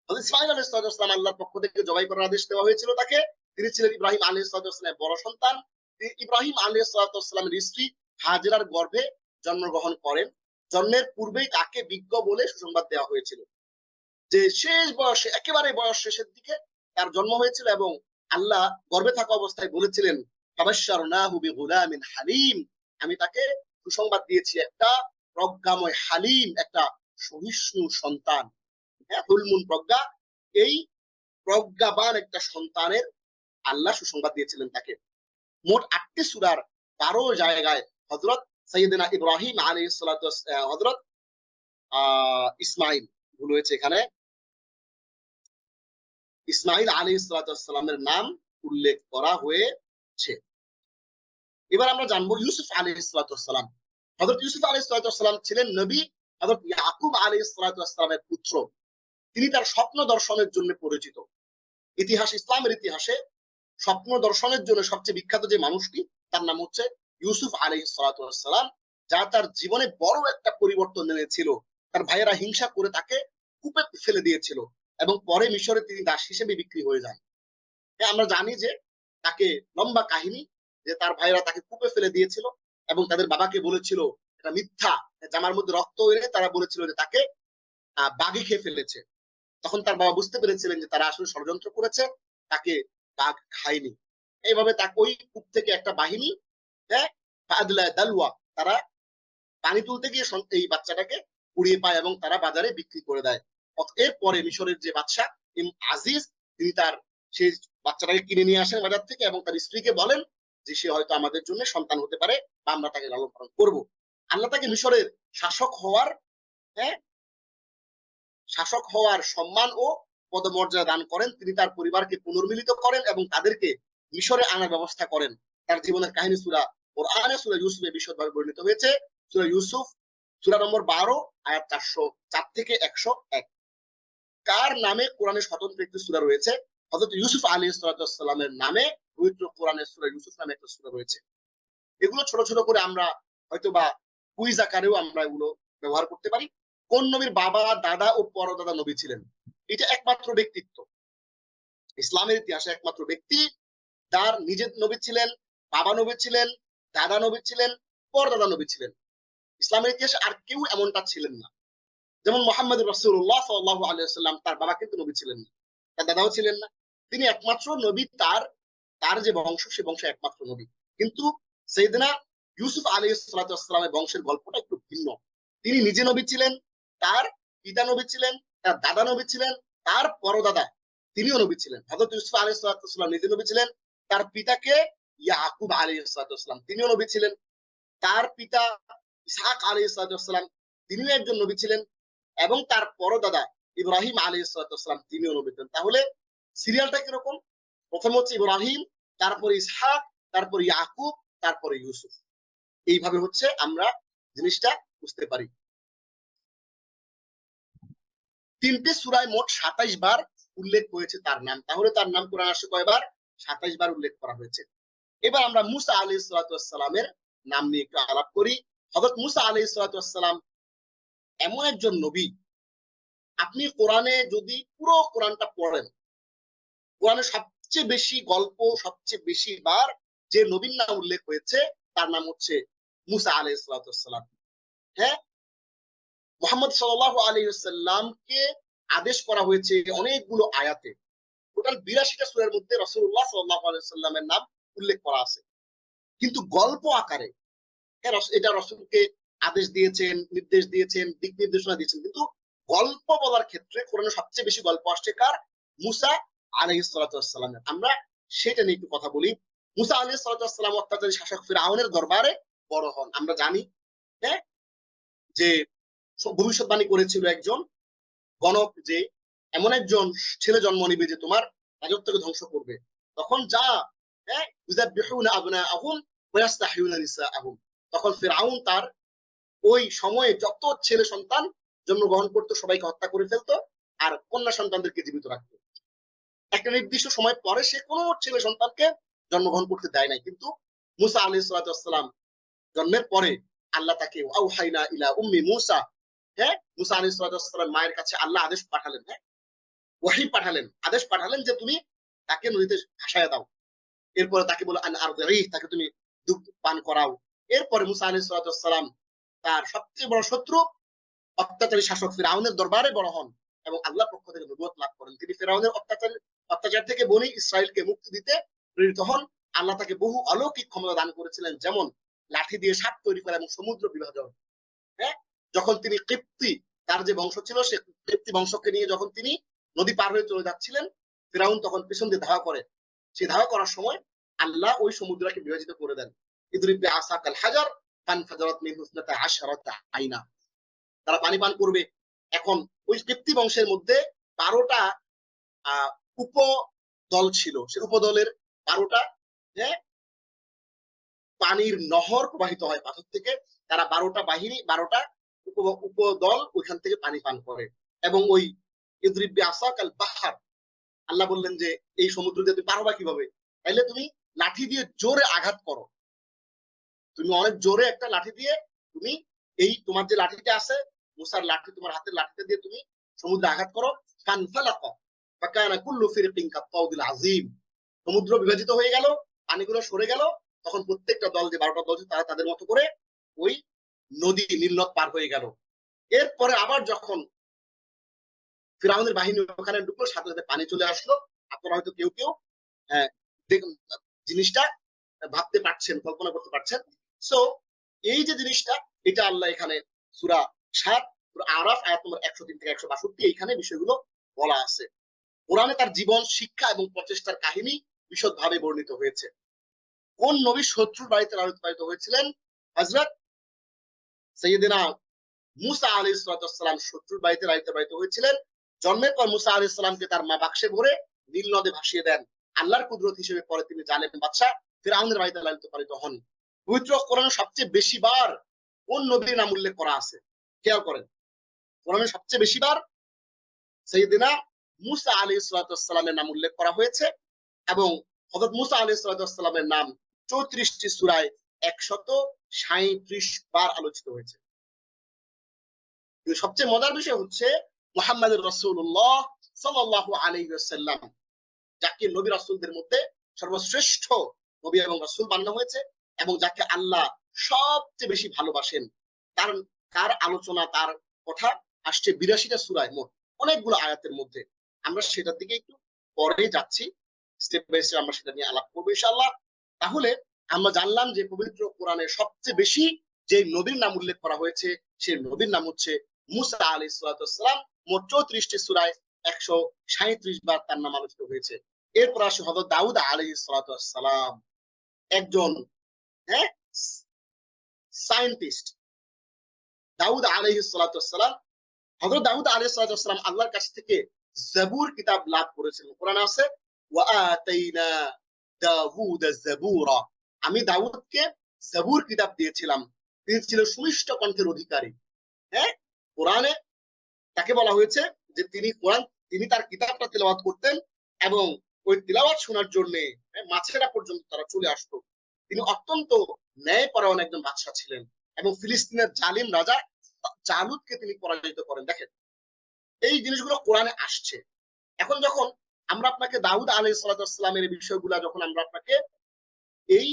হযরত ইসমাইল আলাইহিস সালাম আল্লাহর পক্ষ থেকে জবাই করার আদেশ দেওয়া হয়েছিল তাকে। তিনি ছিলেন ইব্রাহিম আলাইহিস সালামের বড় সন্তান। তিনি ইব্রাহিম আলাইহিস সালামের স্ত্রী হাজেরার গর্ভে জন্মগ্রহণ করেন। জন্মের পূর্বেই তাকে বিজ্ঞ বলে সুসংবাদ দেওয়া হয়েছিল যে শেষ বয়সে, একেবারে বয়স শেষের দিকে তার জন্ম হয়েছিল এবং আল্লাহ গর্ভে থাকা অবস্থায় বলেছিলেন ফাবাশশারনাহু বিগুলামিন হালিম, আমি তাকে সুসংবাদ দিয়েছি একটা প্রজ্ঞাময় হালিম, একটা সহিষ্ণু সন্তান। হ্যাঁ, হুলমুন প্রজ্ঞা, এই প্রজ্ঞাবান একটা সন্তানের আল্লাহ সুসংবাদ দিয়েছিলেন তাকে। মোট 8টি সূরার 12 জায়গায় হযরত সাইয়েদনা ইব্রাহিম আলাইহিস সালাতু হযরত ইসমাইল, ভুল হয়েছে এখানে, ইসমাইল আলাইহিস সালামের নাম উল্লেখ করা হয়েছে। এবার আমরা জানবো ইউসুফ আলাইহিস সালাম। হযরত ইউসুফ আলাইহিস সালাম ছিলেন নবী হযরত ইয়াকুব আলাইহিস সালামের পুত্র। তিনি তার স্বপ্ন দর্শনের জন্য পরিচিত। ইসলামের ইতিহাসে স্বপ্ন দর্শনের জন্য সবচেয়ে বিখ্যাত যে মানুষটি, তার নাম হচ্ছে ইউসুফ আলাইহিস সালাম, যা তার জীবনে বড় একটা পরিবর্তন এনেছিল। তার ভাইয়েরা হিংসা করে তাকে কূপে ফেলে দিয়েছিল এবং পরে মিশরে তিনি দাস হিসেবে বিক্রি হয়ে যান। আমরা জানি যে তাকে লম্বা কাহিনী, যে তার ভাইয়েরা তাকে কূপে ফেলে দিয়েছিল এবং তাদের বাবাকে বলেছিল এটা মিথ্যা, জামার মধ্যে রক্ত এনে তারা বলেছিল যে তাকে বাঘে খেয়ে ফেলেছে। তখন তার বাবা বুঝতে পেরেছিলেন যে তারা আসলে ষড়যন্ত্র করেছে, তাকে বাঘ খায়নি। এইভাবে তাকে ওই কূপ থেকে একটা বাহিনী, তারা পানি তুলতে গিয়ে এই বাচ্চাটাকে কুড়িয়ে পায় এবং তারা বাজারে বিক্রি করে দেয়। এরপরে মিশরের যে বাদশাহ আজিজ, তিনি তার সেই বাচ্চাটাকে কিনে নিয়ে আসেন বাজার থেকে এবং তার স্ত্রীকে বলেন যে সে হয়তো আমাদের জন্য সন্তান হতে পারে বা আমরা তাকে লালন পালন করবো। আল্লাহ তাকে মিশরের শাসক হওয়ার সম্মান ও পদমর্যাদা দান করেন। তিনি তার পরিবারকে পুনর্মিলিত করেন এবং তাদেরকে মিশরে আনার ব্যবস্থা করেন। তার জীবনের কাহিনী কোরআনে সূরা ইউসুফে বিশদভাবে বর্ণিত হয়েছে। সূরা ইউসুফ সূরা নম্বর 12 আয়াত 404 থেকে 101। কার নামে কোরআনে স্বতন্ত্র একটি সূরা রয়েছে? হযরত ইউসুফ আলাইহিস সালামের নামে পবিত্র কোরআনে সূরা ইউসুফ নামে একটা সূরা রয়েছে। এগুলো ছোট ছোট করে আমরা হয়তোবা কুইজ আকারেও আমরা এগুলো ব্যবহার করতে পারি। কোন নবীর বাবা, দাদা ও পরদাদা নবী ছিলেন? এটা একমাত্র ব্যক্তিত্ব, ইসলামের ইতিহাসে একমাত্র ব্যক্তি তার নিজের নবী ছিলেন, বাবা নবী ছিলেন, দাদা নবী ছিলেন, পরদাদা নবী ছিলেন। ইসলামের ইতিহাসে আর কেউ এমনটা ছিলেন না। যেমন মুহাম্মদ রাসূলুল্লাহ সাল্লাল্লাহু আলাইহি ওয়াসাল্লাম, তার বাবা কিন্তু নবী ছিলেন না, তার দাদাও ছিলেন না। তিনি একমাত্র নবী, তার যে বংশ, সে বংশে একমাত্র নবী। কিন্তু সাইয়েদনা ইউসুফ আলাইহিস সালামের বংশের গল্পটা একটু ভিন্ন। তিনি নিজে নবী ছিলেন, তার পিতা নবী ছিলেন, তার দাদা নবী ছিলেন, তার পরদাদা তিনিও নবী ছিলেন। হযরত ইউসুফ আলাইহিস সালাম নিজে নবী ছিলেন, তার পিতাকে ইয়াকুব আলাইহিস সালাম তিনিও নবী ছিলেন, তার পিতা ইসহাক আলাইহিস সালাম তিনিও একজন নবী ছিলেন এবং তার পরদাদা ইব্রাহিম আলাইহিস সালাম তিনিও নবী ছিলেন। তাহলে সিরিয়ালটা কিরকম? প্রথম হচ্ছে ইব্রাহিম, তারপরে ইসহাক, তারপরে ইয়াকুব, তারপরে ইউসুফ। এইভাবে হচ্ছে আমরা জিনিসটা বুঝতে পারি। 3টে সূরায় মোট 27 বার উল্লেখ হয়েছে তার নাম। তাহলে তার নাম কোরআনে আসে কয়বার? 27 বার উল্লেখ করা হয়েছে। এবার আমরা মুসা আলাইহিস সালামের নাম নিয়ে একটু আলাপ করি। হযরত মুসা আলাইহিস সালাম এমন একজন নবী, আপনি কোরআনে যদি পুরো কোরআনটা পড়েন, কোরআনে সবচেয়ে বেশি গল্প, সবচেয়ে বেশি বার যে নবীর নাম উল্লেখ হয়েছে তার নাম হচ্ছে মুসা আলাইহিস সালাম। হ্যাঁ, মুহাম্মদ সাল্লাল্লাহু আলাইহি ওয়াসাল্লামকে আদেশ করা হয়েছে অনেকগুলো আয়াতে। টোটাল 82টা সূরার মধ্যে রাসূলুল্লাহ সাল্লাল্লাহু আলাইহি ওয়াসাল্লামের নাম উল্লেখ করা আছে, কিন্তু গল্প আকারে এটা রাসূলকে আদেশ দিয়েছেন, নির্দেশ দিয়েছেন, দিক নির্দেশনা দিয়েছেন, কিন্তু গল্প বলার ক্ষেত্রে কোরআনে সবচেয়ে বেশি গল্প আসছে কার? মুসা আলাইহিস সালাতু ওয়াসসালামের। আমরা সেটা নিয়ে একটু কথা বলি। মুসা আলাইহিস সালাতু ওয়াসসালাম অত্যাচারী শাসক ফিরআউনের দরবারে বড় হন। আমরা জানি হ্যাঁ যে ভবিষ্যৎবাণী করেছিল একজন গণক যে এমন একজন ছেলে জন্ম নিবে যে তোমার রাজত্বকে ধ্বংস করবে। তখন যা হ্যাঁ ইউযাববিহুনা আবনাআহুম ওয়া ইস্তাহইউনা নিসাআহুম, তখন ফিরআউন তার ওই সময়ে যত ছেলে সন্তান জন্মগ্রহণ করতো সবাইকে হত্যা করে ফেলতো আর কন্যা সন্তানদেরকে জীবিত রাখতো। একটা নির্দিষ্ট সময় পরে সে কোনো ছেলে সন্তানকে জন্মগ্রহণ করতে দেয় নাই। কিন্তু মুসা আলাইহিস সালাতু ওয়াসসালাম জন্মের পরে আল্লাহ তাকে আউহাইনা ইলা উম্মি মুসা, হ্যাঁ মুসা আলাইহিস সালাতু ওয়াসসালাম মায়ের কাছে আল্লাহ আদেশ পাঠালেন, হ্যাঁ ওহী পাঠালেন, আদেশ পাঠালেন যে তুমি তাকে নদীতে ভাসায়া দাও। এরপরে তাকে বলে আন আরদিহি, তাকে তুমি দুধ পান করাও। এরপরে মুসা আলাইহিস সালাতু ওয়াসসালাম তার সবচেয়ে বড় শত্রু অত্যাচারী শাসক ফিরআউনের দরবারে বড় হন এবং আল্লাহর পক্ষ থেকে নবুয়ত লাভ করেন। তিনি ফিরআউনের অত্যাচার থেকে বনি ইসরাইলকে মুক্তি দিতে প্রেরিত হন। আল্লাহ তাকে বহু অলৌকিক ক্ষমতা দান করেছিলেন, যেমন লাঠি দিয়ে সাপ তৈরি করা এবং সমুদ্র বিভাজন। হ্যাঁ যখন তিনি কিপ্তি, তার যে বংশ ছিল সে কিপ্তি বংশকে নিয়ে যখন তিনি নদী পার হয়ে চলে যাচ্ছিলেন, ফিরআউন তখন পেছন দিয়ে ধাওয়া করে। সেই ধাওয়া করার সময় আল্লাহ ওই সমুদ্রকে বিভাজিত করে দেন। ইদরিব বিআসাকাল হাজার ফানফাজারাত মিনহু ইসনাতা আশারাতা আইনা, তারা পানি পান করবে। এখন ওই কিপ্তি বংশের মধ্যে 12টা উপদল ছিল, সে উপদলের 12টা হ্যাঁ পানির নহর প্রবাহিত হয় পাথর থেকে। তারা 12টা বাহিনী, 12টা উপদল ওইখান থেকে পানি পান করে। এবং ওই ইদরিব বিআসাকাল বাহর, আল্লাহ বললেন যে এই সমুদ্র দিয়ে তুমি পারবা কিভাবে? তাইলে তুমি লাঠি দিয়ে জোরে আঘাত করো, তুমি অনেক জোরে একটা লাঠি দিয়ে তুমি এই তোমার যে লাঠিটা আছে মুসার লাঠি, তোমার হাতের লাঠিটা দিয়ে তুমি সমুদ্রে আঘাত করো। ফানফালাকা ফাকানা কুল্লু ফিরকিন কাত্তাউদিল আযীম, সমুদ্র বিভাজিত হয়ে গেল, পানিগুলো সরে গেল। তখন প্রত্যেকটা দল যে 12টা দল তারা তাদের মতো করে ওই নদী নীল নদ পার হয়ে গেল। এরপরে আবার যখন ফিরআউনের বাহিনী ওখানে ঢুকলো, সাথে সাথে পানি চলে আসলো। আপনারা হয়তো কেউ কেউ জিনিসটা ভাবতে পারছেন, কল্পনা করতে পারছেন। সো এই যে জিনিসটা, এটা আল্লাহ এখানে সূরা 7 আরাফ আয়াত নম্বর 103 থেকে 162 এইখানে বিষয়গুলো বলা আছে। কোরআনে তার জীবন, শিক্ষা এবং প্রচেষ্টার কাহিনী বিশদভাবে বর্ণিত হয়েছে। কোন নবী শত্রুর বাড়িতে লালিত পালিত হয়েছিলেন? হযরত সাইয়েদনা মুসা আলাইহিস সালাম শত্রুর বাড়িতে লালিত পালিত হয়েছিলেন। জন্মের পর মুসা আলাইহিস সালামকে তার মা বাক্সে ভরে নীল নদে ভাসিয়ে দেন। আল্লাহর কুদরত হিসেবে পরে তিনি জালেম বাদশা ফিরআউনের বাড়িতে লালিত পালিত হন। পবিত্র কোরআনে সবচেয়ে বেশি বার কোন নবীর নাম উল্লেখ করা আছে? খেয়াল করেন, কোরআনে সবচেয়ে বেশি বার সাইয়েদনা মুসা আলাইহিস সালামের নাম উল্লেখ করা হয়েছে এবং হযরত মুসা আলাইহিস সালামের নাম 34টি সূরায় 137 বার আলোচিত হয়েছে। কিন্তু সবচেয়ে মজার বিষয় হচ্ছে মুহাম্মদুর রাসূলুল্লাহ সাল্লাল্লাহু আলাইহি ওয়াসাল্লাম, যাকে নবী রাসূলদের মধ্যে সর্বশ্রেষ্ঠ নবী এবং রাসূল বানানো হয়েছে এবং যাকে আল্লাহ সবচেয়ে বেশি ভালোবাসেন, তার আলোচনা, তার কথা আসছে 82টা সূরায়, মোট অনেকগুলো আয়াতের মধ্যে। আমরা সেটার দিকে একটু পরে যাচ্ছি, স্টেপ বাই স্টেপ আমরা সেটা নিয়ে আলাপ করবো ইনশাআল্লাহ। তাহলে আমরা জানলাম যে পবিত্র কোরআনে সবচেয়ে বেশি যে নবীর নাম উল্লেখ করা হয়েছে সেই নবীর নাম হচ্ছে মুসা আলাইহিস সালাম। মোট 34টি সূরায় 137 বার তার নাম আলোচিত হয়েছে। এরপর আসে হযরত দাউদ আলাইহিস সালাম, একজন হ্যাঁ সায়েন্টিস্ট। দাউদ আলাইহিস সালাম, হযরত দাউদ আলাইহিস সালাম আল্লাহর কাছ থেকে জাবুর কিতাব লাভ করেছিলেন। কোরআনে আছে ওয়া আতাইনা দাউদ জাবুরা, আমি দাউদকে জাবুর কিতাব দিয়েছিলাম, তিনি ছিলেন সুমিষ্ট কণ্ঠের অধিকারী। হ্যাঁ কোরআনে তাকে বলা হয়েছে যে তিনি তার কিতাবটা তেলাওয়াত করতেন এবং ওই তেলাওয়াত শোনার জন্য মাছেরা পর্যন্ত তারা চলে আসতো। তিনি অত্যন্ত ন্যায়পরায়ণ একজন বাদশা ছিলেন এবং ফিলিস্তিনের জালিম রাজা জালুতকে তিনি পরাজিত করেন। দেখেন এই জিনিসগুলো কোরআনে আসছে। এখন যখন আমরা আপনাকে দাউদ আলাইহিস সালামের বিষয়গুলা যখন আমরা আপনাকে এই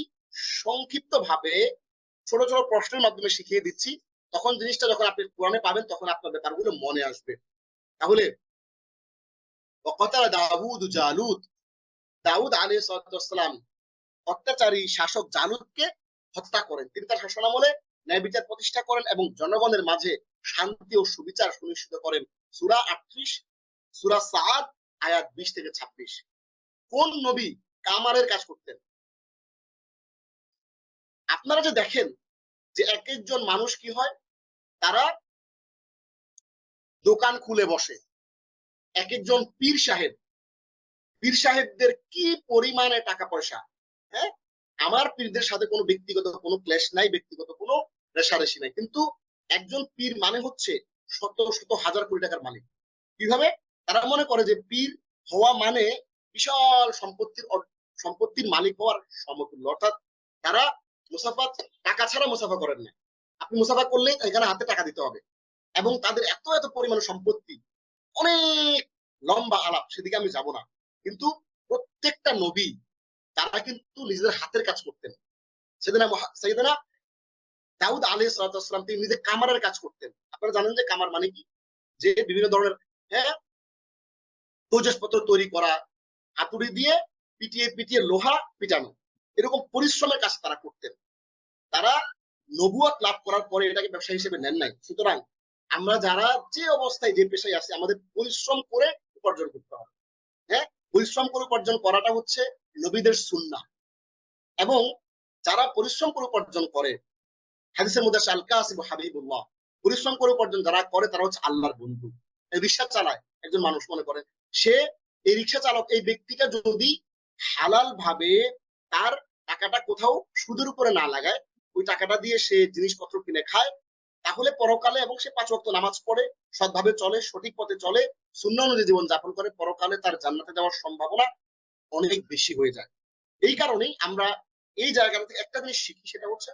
সংক্ষিপ্ত ভাবে ছোট ছোট প্রশ্নের মাধ্যমে শিখিয়ে দিচ্ছি, তখন জিনিসটা যখন আপনি কোরআনে পাবেন তখন আপনার ব্যাপারগুলো মনে আসবে। তাহলে দাউদ আলাইহিস সালাম অত্যাচারী শাসক জালুতকে হত্যা করেন। তিনি তার শাসনামলে ন্যায় বিচার প্রতিষ্ঠা করেন এবং জনগণের মাঝে শান্তি ও সুবিচার সুনিশ্চিত করেন। সূরা 38, সূরা সাদ আয়াত 20 থেকে 26। কোন নবী কামারের কাজ করতেন? আপনারা যে দেখেন যে এক একজন মানুষ কি হয়, তারা দোকান খুলে বসে। এক একজন পীর সাহেবদের কি পরিমাণে টাকা পয়সা। হ্যাঁ, আমার পীরদের সাথে কোনো ব্যক্তিগত কোনো ক্লেশ নাই, ব্যক্তিগত কোনো রেশারেশি নাই, কিন্তু একজন পীর মানে হচ্ছে শত শত হাজার কোটি টাকার মালিক। কিভাবে? তারা মনে করে যে পীর হওয়া মানে বিশাল সম্পত্তির মালিক হওয়ার সমতুল্য। অর্থাৎ তারা মুসাফা টাকা ছাড়া মুসাফা করেন না। আপনি মুসাফা করলেই এখানে হাতে টাকা দিতে হবে, এবং তাদের এত এত পরিমাণ সম্পত্তি, অনেক লম্বা আলাপ, সেদিকে আমি যাব না। কিন্তু প্রত্যেকটা নবী তারা কিন্তু নিজেদের হাতের কাজ করতেন। সাইয়েদনা দাউদ আলাইহিস সালাম তিনি নিজে কামারের কাজ করতেন। আপনারা জানেন যে কামার মানে কি? যে বিভিন্ন ধরনের, হ্যাঁ, প্রজেসপত্র তৈরি করা, হাতুড়ি দিয়ে পিটিয়ে পিটিয়ে লোহা পিটানো, এরকম পরিশ্রমের কাজ তারা করতেন। তারা নবুয়ত লাভ করার পরে এটাকে ব্যবসা হিসেবে নেন নাই। সুতরাং আমরা যারা যে অবস্থায় যে পেশায় আছি, আমাদের পরিশ্রম করে উপার্জন করতে হবে। হ্যাঁ, পরিশ্রম করে উপার্জন করাটা হচ্ছে নবীদের সুন্নাহ। এবং যারা পরিশ্রম করে উপার্জন করে, হাদিসের মধ্যে আল কাসিব হাবিবুল্লাহ, পরিশ্রম করে উপার্জন যারা করে তারা হচ্ছে আল্লাহর বন্ধু। রিকশা চালায় একজন মানুষ, মনে করেন সে এই রিকশা চালক, এই ব্যক্তিটা যদি হালাল ভাবে তার টাকাটা কোথাও সুদের উপরে না লাগায়, ওই টাকাটা দিয়ে সে জিনিসপত্র কিনে খায়, তাহলে পরকালে, এবং সে 5 ওয়াক্ত নামাজ পড়ে, সৎভাবে চলে, সঠিক পথে চলে, সুন্নাহ অনুযায়ী জীবন যাপন করে, পরকালে তার জান্নাতে যাওয়ার সম্ভাবনা অনেক বেশি হয়ে যায়। এই কারণেই আমরা এই জায়গাটা থেকে একটা জিনিস শিখি, সেটা হচ্ছে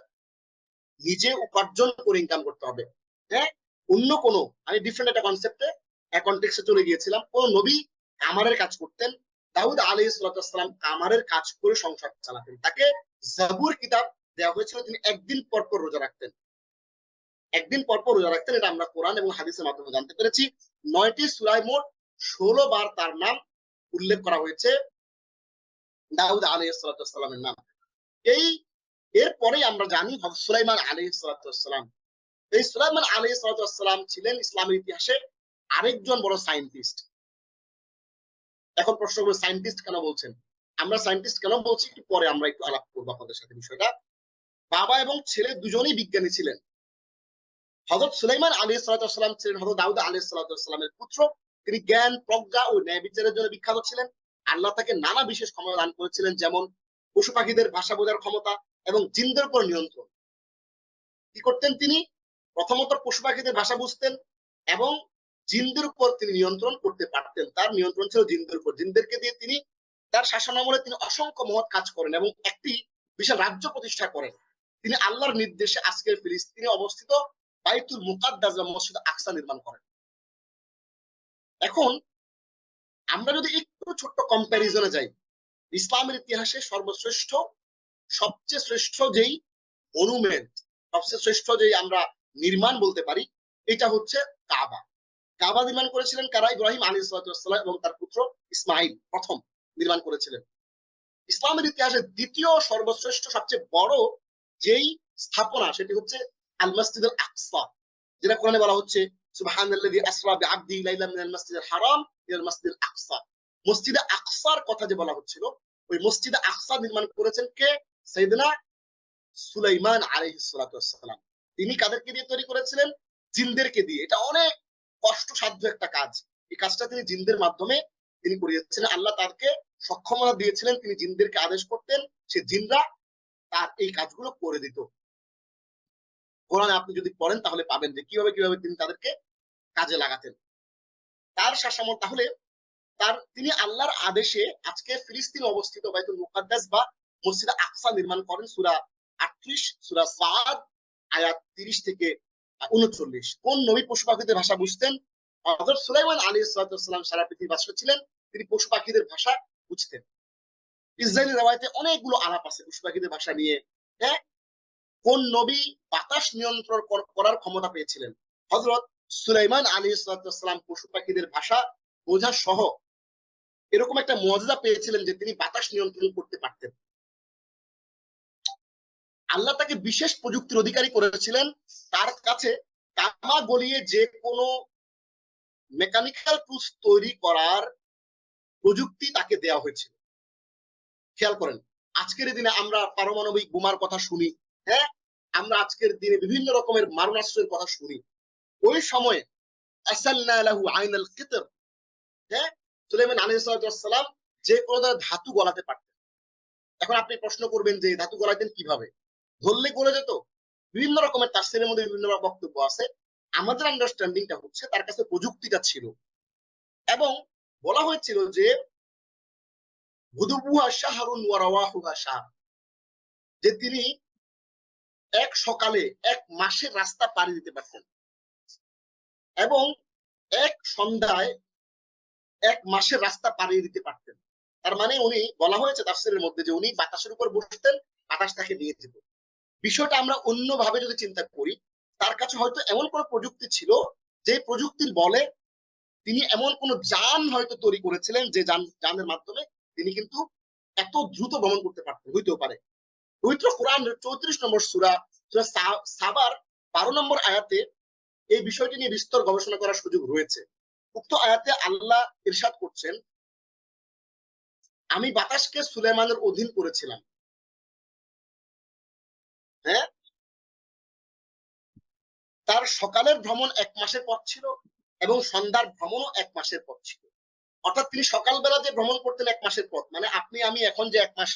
নিজে উপার্জন করে ইনকাম করতে হবে। হ্যাঁ, অন্য কোনো, আমি ডিফারেন্ট একটা কনসেপ্টে এক কনটেক্সটে চলে গিয়েছিলাম। কোন নবী কামারের কাজ করতেন? দাউদ আলাইহিস সালাম কামারের কাজ করে সংসার চালাতেন। তাকে জাবুর কিতাব দেওয়া হয়েছিল, তিনি একদিন পর পর রোজা রাখতেন। একদিন পর পর রোজা রাখতেন। এটা আমরা কোরআন এবং হাদিসের মাধ্যমে জানতে পেরেছি। 9টি সূরায় মোট 16 বার তার নাম উল্লেখ করা হয়েছে, দাউদ আলাইহিস সালামের নাম। এরপরেই আমরা জানি হযরত সুলাইমান আলাইহিস সালাম। এই সুলাইমান আলাইহিস সালাম ছিলেন ইসলামের ইতিহাসে আরেকজন বড় সায়েন্টিস্ট। এখন প্রশ্ন করবে, সায়েন্টিস্ট কেন বলছেন? আমরা সায়েন্টিস্ট কেন বলছি একটু পরে আমরা একটু আলাপ করবো আপনাদের সাথে বিষয়টা। বাবা এবং ছেলে দুজনেই বিজ্ঞানী ছিলেন। হযরত সুলাইমান আলাইহিস সালাম ছিলেন হযরত দাউদ আলাইহিস সালামের পুত্র। তিনি জ্ঞান, প্রজ্ঞা ও ন্যায় বিচারের জন্য বিখ্যাত ছিলেন। আল্লাহ তাকে নানা বিশেষ ক্ষমতা দান করেছিলেন, যেমন পশু পাখিদের ভাষা বোঝার ক্ষমতা এবং জিনদের উপর নিয়ন্ত্রণ। কি করতেন তিনি? প্রথমত পশু পাখিদের ভাষা বুঝতেন এবং জিনদের উপর তিনি নিয়ন্ত্রণ করতে পারতেন। তার নিয়ন্ত্রণ ছিল জিনদের উপর। জিনদেরকে দিয়ে তিনি তার শাসনামলে তিনি অসংখ্য মহৎ কাজ করেন এবং একটি বিশাল রাজ্য প্রতিষ্ঠা করেন। তিনি আল্লাহর নির্দেশে আজকের ফিলিস্তিনে অবস্থিত বাইতুল মুকাদ্দাস বা মসজিদ আকসা নির্মাণ করেন। এখন আমরা যদি একটু ছোট্ট কম্প্যারিজনে যাই, ইসলামের ইতিহাসে সর্বশ্রেষ্ঠ, সবচেয়ে শ্রেষ্ঠ যেই মনুমেন্ট, সবচেয়ে শ্রেষ্ঠ যেই আমরা নির্মাণ বলতে পারি, এটা হচ্ছে কাবা। কাবা নির্মাণ করেছিলেন কারা? ইব্রাহিম আলাইহিস সালাম এবং তার পুত্র ইসমাইল প্রথম নির্মাণ করেছিলেন। ইসলামের ইতিহাসে দ্বিতীয় সর্বশ্রেষ্ঠ, সবচেয়ে বড় যেই স্থাপনা, সেটি হচ্ছে আল মসজিদ আল আকসা, যেটা কোরআনে বলা হচ্ছে সুবহানাল্লাযী আসরা বিআবদিহি লাইলাম মিনাল মাসজিদিল হারাম ইলাল মাসজিদিল আকসা। মসজিদে আকসার কথা যে বলা হচ্ছিল, ওই মসজিদে আকসা নির্মাণ করেছেন কে? সাইয়েদনা সুলাইমান আলাইহিস সালাম। তিনি কাদেরকে দিয়ে তৈরি করেছিলেন? জিনদেরকে দিয়ে। এটা অনেক কষ্টসাধ্য একটা কাজ। এই কাজটা তিনি জিনদের মাধ্যমে তিনি করিয়েছিলেন। আল্লাহ তাকে সক্ষমতা দিয়েছিলেন, তিনি জিনদেরকে আদেশ করতেন, সে জিনরা তার এই কাজগুলো করে দিত। কোরআনে আপনি যদি পড়েন তাহলে পাবেন যে কিভাবে কিভাবে তিনি তাদেরকে কাজে লাগাতেন। তার শাসনামল, তাহলে তিনি আল্লাহর আদেশে আজকে ফিলিস্তিনে অবস্থিত বাইতুল মুকাদ্দাস বা মসজিদ আকসা নির্মাণ করেন। সূরা 38, সূরা সাদ আয়াত 30 থেকে 39। কোন নবী পশু পাখিদের ভাষা বুঝতেন? হযরত সুলাইমান আলাইহিস সালাম সারা পৃথিবীর বাদশা ছিলেন, তিনি পশু পাখিদের ভাষা বুঝতেন। ইসরায়েলি রওয়ায়াতে অনেকগুলো আলাপ আছে পশু পাখিদের ভাষা নিয়ে। হ্যাঁ, কোন নবী বাতাস নিয়ন্ত্রণ করার ক্ষমতা পেয়েছিলেন? হযরত সুলাইমান আলাইহিস সালাম পশু পাখিদের ভাষা বোঝা সহ এরকম একটা মুআজিজা পেয়েছিলেন যে তিনি বাতাস নিয়ন্ত্রণ করতে পারতেন। আল্লাহ তাকে বিশেষ প্রযুক্তির অধিকারী করেছিলেন। তার কাছে তামা গলিয়ে যে কোনো মেকানিক্যাল টুলস তৈরি করার প্রযুক্তি তাকে দেওয়া হয়েছিল। খেয়াল করেন, আজকের দিনে আমরা পারমাণবিক বোমার কথা শুনি, হ্যাঁ, আমরা আজকের দিনে বিভিন্ন রকমের মারণাস্ত্রের কথা শুনি। ওই সময়ে আসাল্না লাহু আইনাল কিতর, হ্যাঁ, সুলাইমান আলাইহিস সালাম যে কোনো ধরনের ধাতু গলাতে পারতেন। এখন আপনি প্রশ্ন করবেন যে ধাতু গলাতেন কিভাবে? ধরলে গলে যেত? বিভিন্ন রকমের তাফসীরের মধ্যে বিভিন্ন বক্তব্য আছে। আমাদের আন্ডারস্ট্যান্ডিংটা হচ্ছে তার কাছে প্রযুক্তিটা ছিল, এবং বলা হয়েছিল যে গুদুবুহা শাহরুন ওয়া রাওয়াহুহা শাহর, যে তিনি এক সকালে এক মাসের রাস্তা পাড়ি দিতে পারতেন, এবং এক সন্ধ্যায় এক মাসের রাস্তা পাড়িয়ে দিতে পারতেন। তার মানে উনি, বলা হয়েছে তাফসীরের মধ্যে, যে উনি বাতাসের উপর বসতেন, বাতাস তাকে নিয়ে যেত। বিষয়টা আমরা অন্যভাবে যদি চিন্তা করি, তার কাছে হয়তো এমন কোন প্রযুক্তি ছিল যে প্রযুক্তির বলে তিনি এমন কোন যান হয়তো তৈরি করেছিলেন, যে যানের মাধ্যমে তিনি কিন্তু এত দ্রুত ভ্রমণ করতে পারতেন, হইতেও পারে। পবিত্র কোরআন 34 নম্বর সূরা সাবার 12 নম্বর আয়াতে এই বিষয়টি নিয়ে বিস্তর গবেষণা করার সুযোগ রয়েছে। উক্ত আয়াতে আল্লাহ ইরশাদ করছেন, আমি বাতাসকে সুলাইমানের অধীন করেছিলাম, হ্যাঁ, তার সকালের ভ্রমণ 1 মাসের পথ ছিল এবং সন্ধ্যার ভ্রমণও 1 মাসের পথ ছিল। অর্থাৎ তিনি সকালবেলা যে ভ্রমণ করতেন 1 মাসের পথ, মানে আপনি আমি এখন যে 1 মাস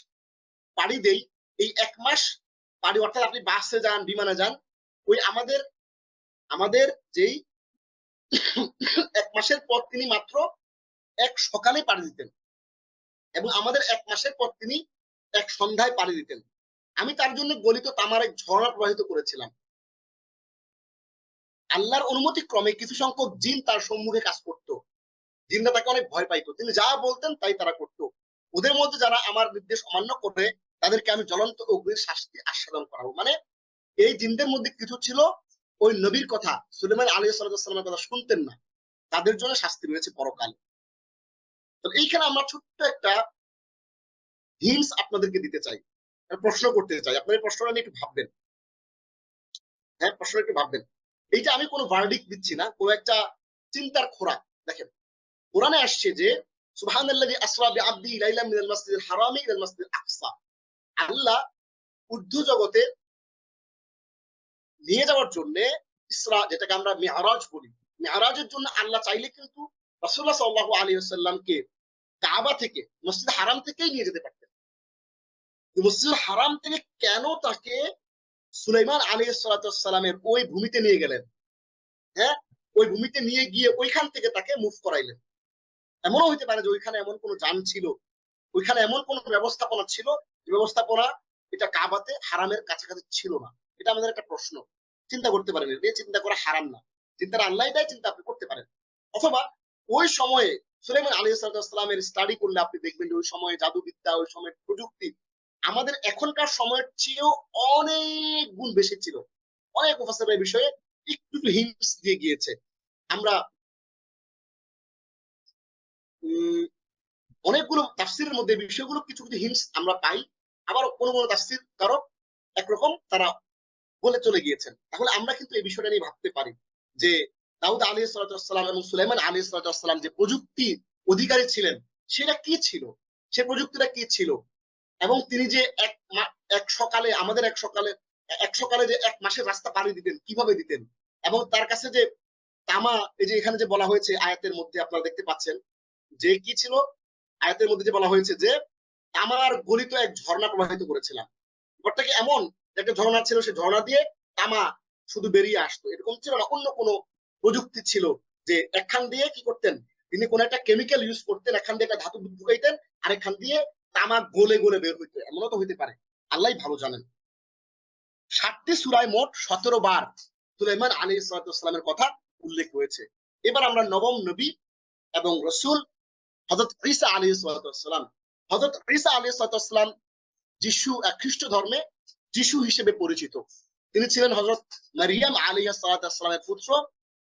পাড়ি দেই, এই 1 মাস পাড়ি, অর্থাৎ আপনি বাসে যান, বিমানে যান, ওই আমাদের যেই 1 মাসের পথ তিনি মাত্র এক সকালে পাড়ি দিতেন, এবং আমাদের 1 মাসের পথ তিনি এক সন্ধ্যায় পাড়ি দিতেন। আমি তার জন্য গলিত তামার এক ঝর্ণা প্রবাহিত করেছিলাম। আল্লাহর অনুমতি ক্রমে কিছু সংখ্যক জিন তার সম্মুখে কাজ করত। জিনরা তাকে অনেক ভয় পাইতো, তিনি যা বলতেন তাই তারা করত। ওদের মধ্যে যারা আমার নির্দেশ অমান্য করে, তাদেরকে আমি জ্বলন্ত অগ্নির শাস্তি আস্বাদন করাবো। মানে এই জিনদের মধ্যে কিছু ছিল ওই নবীর কথা, সুলাইমান আলাইহিস সালামের কথা শুনতেন না, তাদের জন্য শাস্তি রয়েছে পরকালে। তো এইখানে আমরা ছোট্ট একটা হিন্টস আপনাদেরকে দিতে চাই, প্রশ্ন করতে চাই। আপনার এই প্রশ্নটা নিয়ে একটু ভাববেন, হ্যাঁ, প্রশ্নটা একটু ভাববেন। এইটা আমি কোনো ভার্ডিক্ট দিচ্ছি না, কোনো একটা চিন্তার খোরাক। দেখেন, কোরআনে আসছে যে সুবহানাল্লাযী আসরা বিআবদিহি লাইলাম মিনাল মাসজিদিল হারামি ইলাল মাসজিদিল আকসা, আল্লাহ ঊর্ধ্ব জগতে নিয়ে যাওয়ার জন্য ইসরা, যেটাকে আমরা মিরাজ বলি, মিরাজের জন্য আল্লাহ চাইলে কিন্তু রাসূলুল্লাহ সাল্লাল্লাহু আলাইহি ওয়াসাল্লামকে কাবা থেকে, মসজিদ হারাম থেকেই নিয়ে যেতে পারতেন। মসজিদ হারাম থেকে কেন তাকে সুলাইমান আলাইহিস সালামের ওই ভূমিতে নিয়ে গেলেন? হ্যাঁ, ওই ভূমিতে নিয়ে গিয়ে ওইখান থেকে তাকে মুভ করাইলেন। এমনও হইতে পারে যে ওইখানে এমন কোন যান ছিল, ওইখানে এমন কোন ব্যবস্থাপনা ছিল, যে ব্যবস্থাপনা এটা কাবাতে হারামের কাছাকাছি ছিল না। এটা আমাদের একটা প্রশ্ন, চিন্তা করতে পারেন। এটা চিন্তা করা হারাম না, চিন্তাটা আল্লাহ দেয়, চিন্তা আপনি করতে পারেন। অথবা ওই সময়ে সুলাইমান আলাইহিস সালামের স্টাডি করলে আপনি দেখবেন যে ওই সময়ে জাদুবিদ্যা, ওই সময়ের প্রযুক্তি আমাদের এখনকার সময়ের চেয়েও অনেক গুণ বেশি ছিল। অনেক মুফাসসিরের বিষয়ে একটু হিন্টস দিয়ে গিয়েছে। আমরা অনেকগুলো তাফসীরের মধ্যে বিষয়গুলো কিছু কিছু হিন্টস আমরা পাই, আবার কোনো কোনো তাফসীর কারো একরকম তারা বলে চলে গিয়েছেন। তাহলে আমরা কিন্তু এই বিষয়টা নিয়ে ভাবতে পারি যে দাউদ আলাইহিস সালাম এবং সুলাইমান আলাইহিস সালাম যে প্রযুক্তি অধিকারী ছিলেন, সেটা কি ছিল, সে প্রযুক্তিটা কি ছিল, এবং তিনি যে এক সকালে, আমাদের এক সকালে যে 1 মাসের রাস্তা পাড়ি দিতেন, কিভাবে দিতেন, এবং তার কাছে যে তামা, এই যে এখানে যে বলা হয়েছে আয়াতের মধ্যে আপনারা দেখতে পাচ্ছেন যে কি ছিল, আয়াতের মধ্যে যে বলা হয়েছে যে তামার গলিত এক ঝর্ণা প্রবাহিত করেছিলাম। ব্যাপারটা কি এমন একটা ঝর্ণা ছিল, সে ঝর্ণা দিয়ে তামা শুধু বেরিয়ে আসতো, এরকম ছিল না। অন্য কোনো প্রযুক্তি ছিল, যে একখান দিয়ে কি করতেন, তিনি কোন একটা কেমিক্যাল ইউজ করতেন, একখান দিয়ে একটা ধাতু ঢুকাইতেন, আর একখান দিয়ে তামা গলে গলে বের হইতো। এমনও তো হইতে পারে, আল্লাহই ভালো জানেন। 7টি সূরায় মোট 17 বার সুলাইমান আলাইহিস সালামের কথা উল্লেখ হয়েছে। এবার আমরা নবম নবী এবং রাসূল হযরত ঈসা আলাইহিস সালাম, হযরত ঈসা আলাইহিস সালাম যিশু, খ্রিস্ট ধর্মে যিশু হিসেবে পরিচিত। তিনি ছিলেন হযরত মারিয়াম আলাইহিস সালামের পুত্র,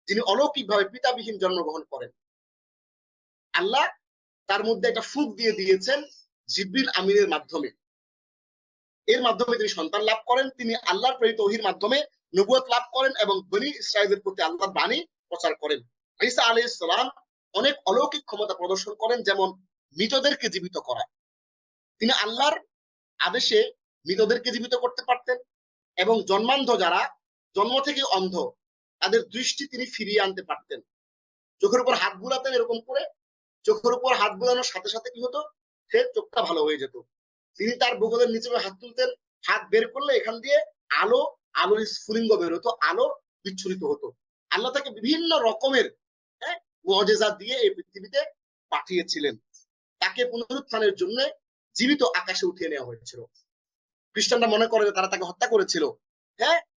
যিনি অলৌকিকভাবে পিতাবিহীন জন্মগ্রহণ করেন। আল্লাহ তার মধ্যে একটা ফুঁক দিয়ে দিয়েছেন জিবরিল আমিনের মাধ্যমে। এর মাধ্যমে তিনি সন্তান লাভ করেন, তিনি আল্লাহর প্রেরিত ওহীর মাধ্যমে নবুয়ত লাভ করেন এবং বনী ইসরাঈলের প্রতি আল্লাহর বাণী প্রচার করেন। ঈসা আলাইহিস সালাম অনেক অলৌকিক ক্ষমতা প্রদর্শন করেন, যেমন মৃতদেরকে জীবিত করা। তিনি আল্লাহর আদেশে মৃতদেরকে জীবিত করতে পারতেন এবং জন্মান্ধ যারা জন্ম থেকে অন্ধ তাদের দৃষ্টি তিনি ফিরিয়ে আনতে পারতেন। চোখের উপর হাত বুলাতেন, এরকম করে চোখের উপর হাত বুলানোর সাথে সাথে কি হতো, সে চোখটা ভালো হয়ে যেত। তিনি তার বুকের নিচে হাত তুলতেন, হাত বের করলে এখান দিয়ে আলোর স্ফুলিঙ্গ বের হতো, আলো বিচ্ছুরিত হতো। আল্লাহ তাকে বিভিন্ন রকমের মুআজিজা দিয়ে এই পৃথিবীতে পাঠিয়েছিলেন। তাকে পুনরুত্থানের জন্য জীবিত আকাশে উঠিয়ে নেওয়া হয়েছিল। খ্রিস্টানরা মনে করে যে তারা তাকে হত্যা করেছিল,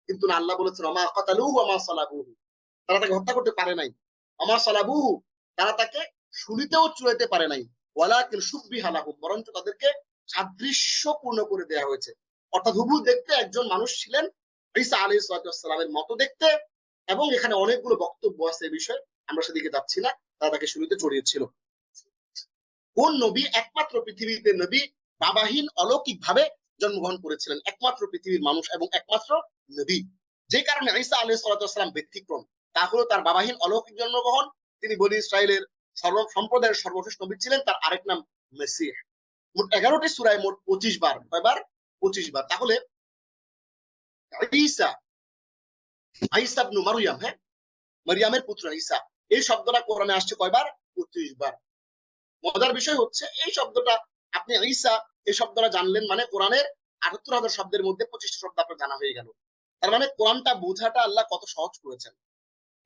কিন্তু না, আল্লাহ বলেছেন ওমা কাতালুহু ওমা সালাবুহু, তারা তাকে হত্যা করতে পারে নাই। ওমা সালাবুহু, তারা তাকে শুলিতেও চুলাইতে পারে নাই। ওয়ালাকিন শুব্বিহা লাহুম, বরঞ্চ তাদেরকে সাদৃশ্যপূর্ণ করে দেওয়া হয়েছে। অর্থাৎ হুবহু দেখতে একজন মানুষ ছিলেন, ঈসা আলাইহিস সালামের মতো দেখতে। এবং এখানে অনেকগুলো বক্তব্য আছে এই বিষয়ে, আমরা সেদিকে যাচ্ছি না। তারা তাকে শুলিতে চড়িয়েছিল। কোন নবী একমাত্র পৃথিবীতে নবী বাবাহীন অলৌকিক ভাবে জন্মগ্রহণ করেছিলেন, একমাত্র পৃথিবীর মানুষ এবং একমাত্র নবী। যে কারণে ঈসা আলাইহিস সালাম ব্যতিক্রম, তা হলো তার বাবাহীন অলৌকিক জন্মগ্রহণ। তিনি বনী ইসরাইলের সম্প্রদায়ের সর্বশেষ নবী ছিলেন। তার আরেক নাম মেসিহ। মোট 11টি সূরায় মোট 25 বার, কয়বার? 25 বার। তাহলে ঈসা ইবনে মারইয়াম, মারিয়ামের পুত্র ঈসা, এই শব্দটা কোরআনে আসছে কয়বার? 25 বার। মজার বিষয় হচ্ছে এই শব্দটা আপনি ঈসা এই শব্দটা জানলেন মানে কোরআনের ৭৮,০০০ শব্দের মধ্যে 25টা শব্দ আপনার জানা হয়ে গেল। তার মানে কোরআনটা বোঝাটা আল্লাহ কত সহজ করেছেন।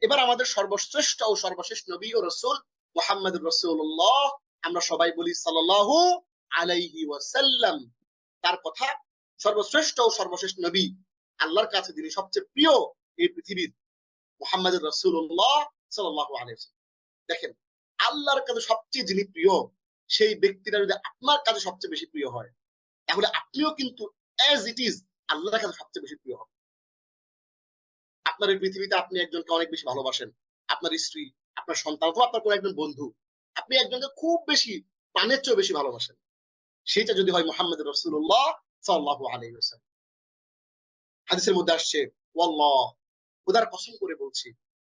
এবার আমাদের সর্বশ্রেষ্ঠ ও সর্বশেষ নবী ও রাসূল মুহাম্মদুর রাসূলুল্লাহ, আমরা সবাই বলি সাল্লাল্লাহু আলাইহি ওয়াসাল্লাম। তার কথা, সর্বশ্রেষ্ঠ ও সর্বশেষ নবী, আল্লাহর কাছে যিনি সবচেয়ে প্রিয় এই পৃথিবীর, মুহাম্মদুর রাসূলুল্লাহ সাল্লাল্লাহু আলাইহি ওয়াসাল্লাম। দেখেন, আল্লাহর কাছে সবচেয়ে যিনি প্রিয়, সেই ব্যক্তিটা যদি আপনার কাছে সবচেয়ে বেশি প্রিয় হয়, তাহলে আপনিও কিন্তু অ্যাজ ইট ইজ আল্লাহর কাছে সবচেয়ে বেশি প্রিয় হবে। আপনার এই পৃথিবীতে আপনি একজনকে অনেক বেশি ভালোবাসেন, আপনার স্ত্রী, আপনার সন্তান, অথবা আপনার কোনো একজন বন্ধু, আপনি একজনকে খুব বেশি, প্রাণের চেয়েও বেশি ভালোবাসেন। সেটা যদি হয় মুহাম্মদুর রাসূলুল্লাহ সাল্লাল্লাহু আলাইহি ওয়াসাল্লাম। হাদিসের মধ্যে আসছে, ওয়াল্লাহ, খোদার কসম করে বলছি,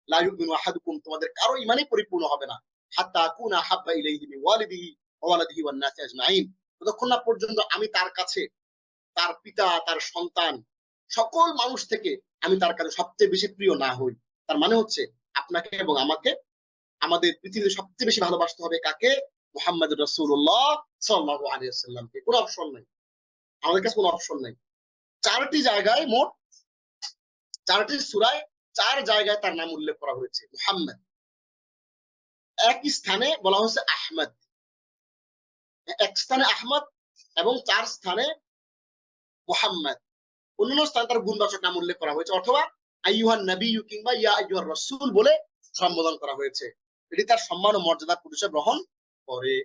লা ইউমিনু আহাদুকুম, তোমাদের কারো ঈমানই পরিপূর্ণ হবে না, হাত্তা আকুনা হাব্বা ইলাইহি মিন ওয়ালিদিহি ওয়া ওয়ালাদিহি ওয়ান নাসি আজমাইন, যতক্ষণ না পর্যন্ত আমি তার কাছে, তার পিতা, তার সন্তান, সকল মানুষ থেকে আমি তার কাছে সবচেয়ে বেশি প্রিয় না হই। তার মানে হচ্ছে আপনাকে এবং আমাকে, আমাদের পৃথিবীতে সবচেয়ে বেশি ভালোবাসতে হবে কাকে? মুহাম্মদুর রাসূলুল্লাহ সাল্লাল্লাহু আলাইহি ওয়াসাল্লামকে। কোনো অপশন নাই, আমাদের কাছে কোনো অপশন নাই। 4টি জায়গায়, মোট 4টি সূরায় 4 জায়গায় তার নাম উল্লেখ করা হয়েছে মুহাম্মদ। একই স্থানে বলা হয়েছে আহমদ, এক স্থানে আহমদ এবং 4 স্থানে মুহাম্মদ। অন্য স্থানে তার গুণবাচক নাম উল্লেখ করা হয়েছে, অথবা আইয়ুহান নবিয়্যু কিংবা ইয়া আইয়ুহার রাসূল বলে সম্বোধন করা হয়েছে। এটি তার সম্মান ও মর্যাদা পরিচয় গ্রহণ করে।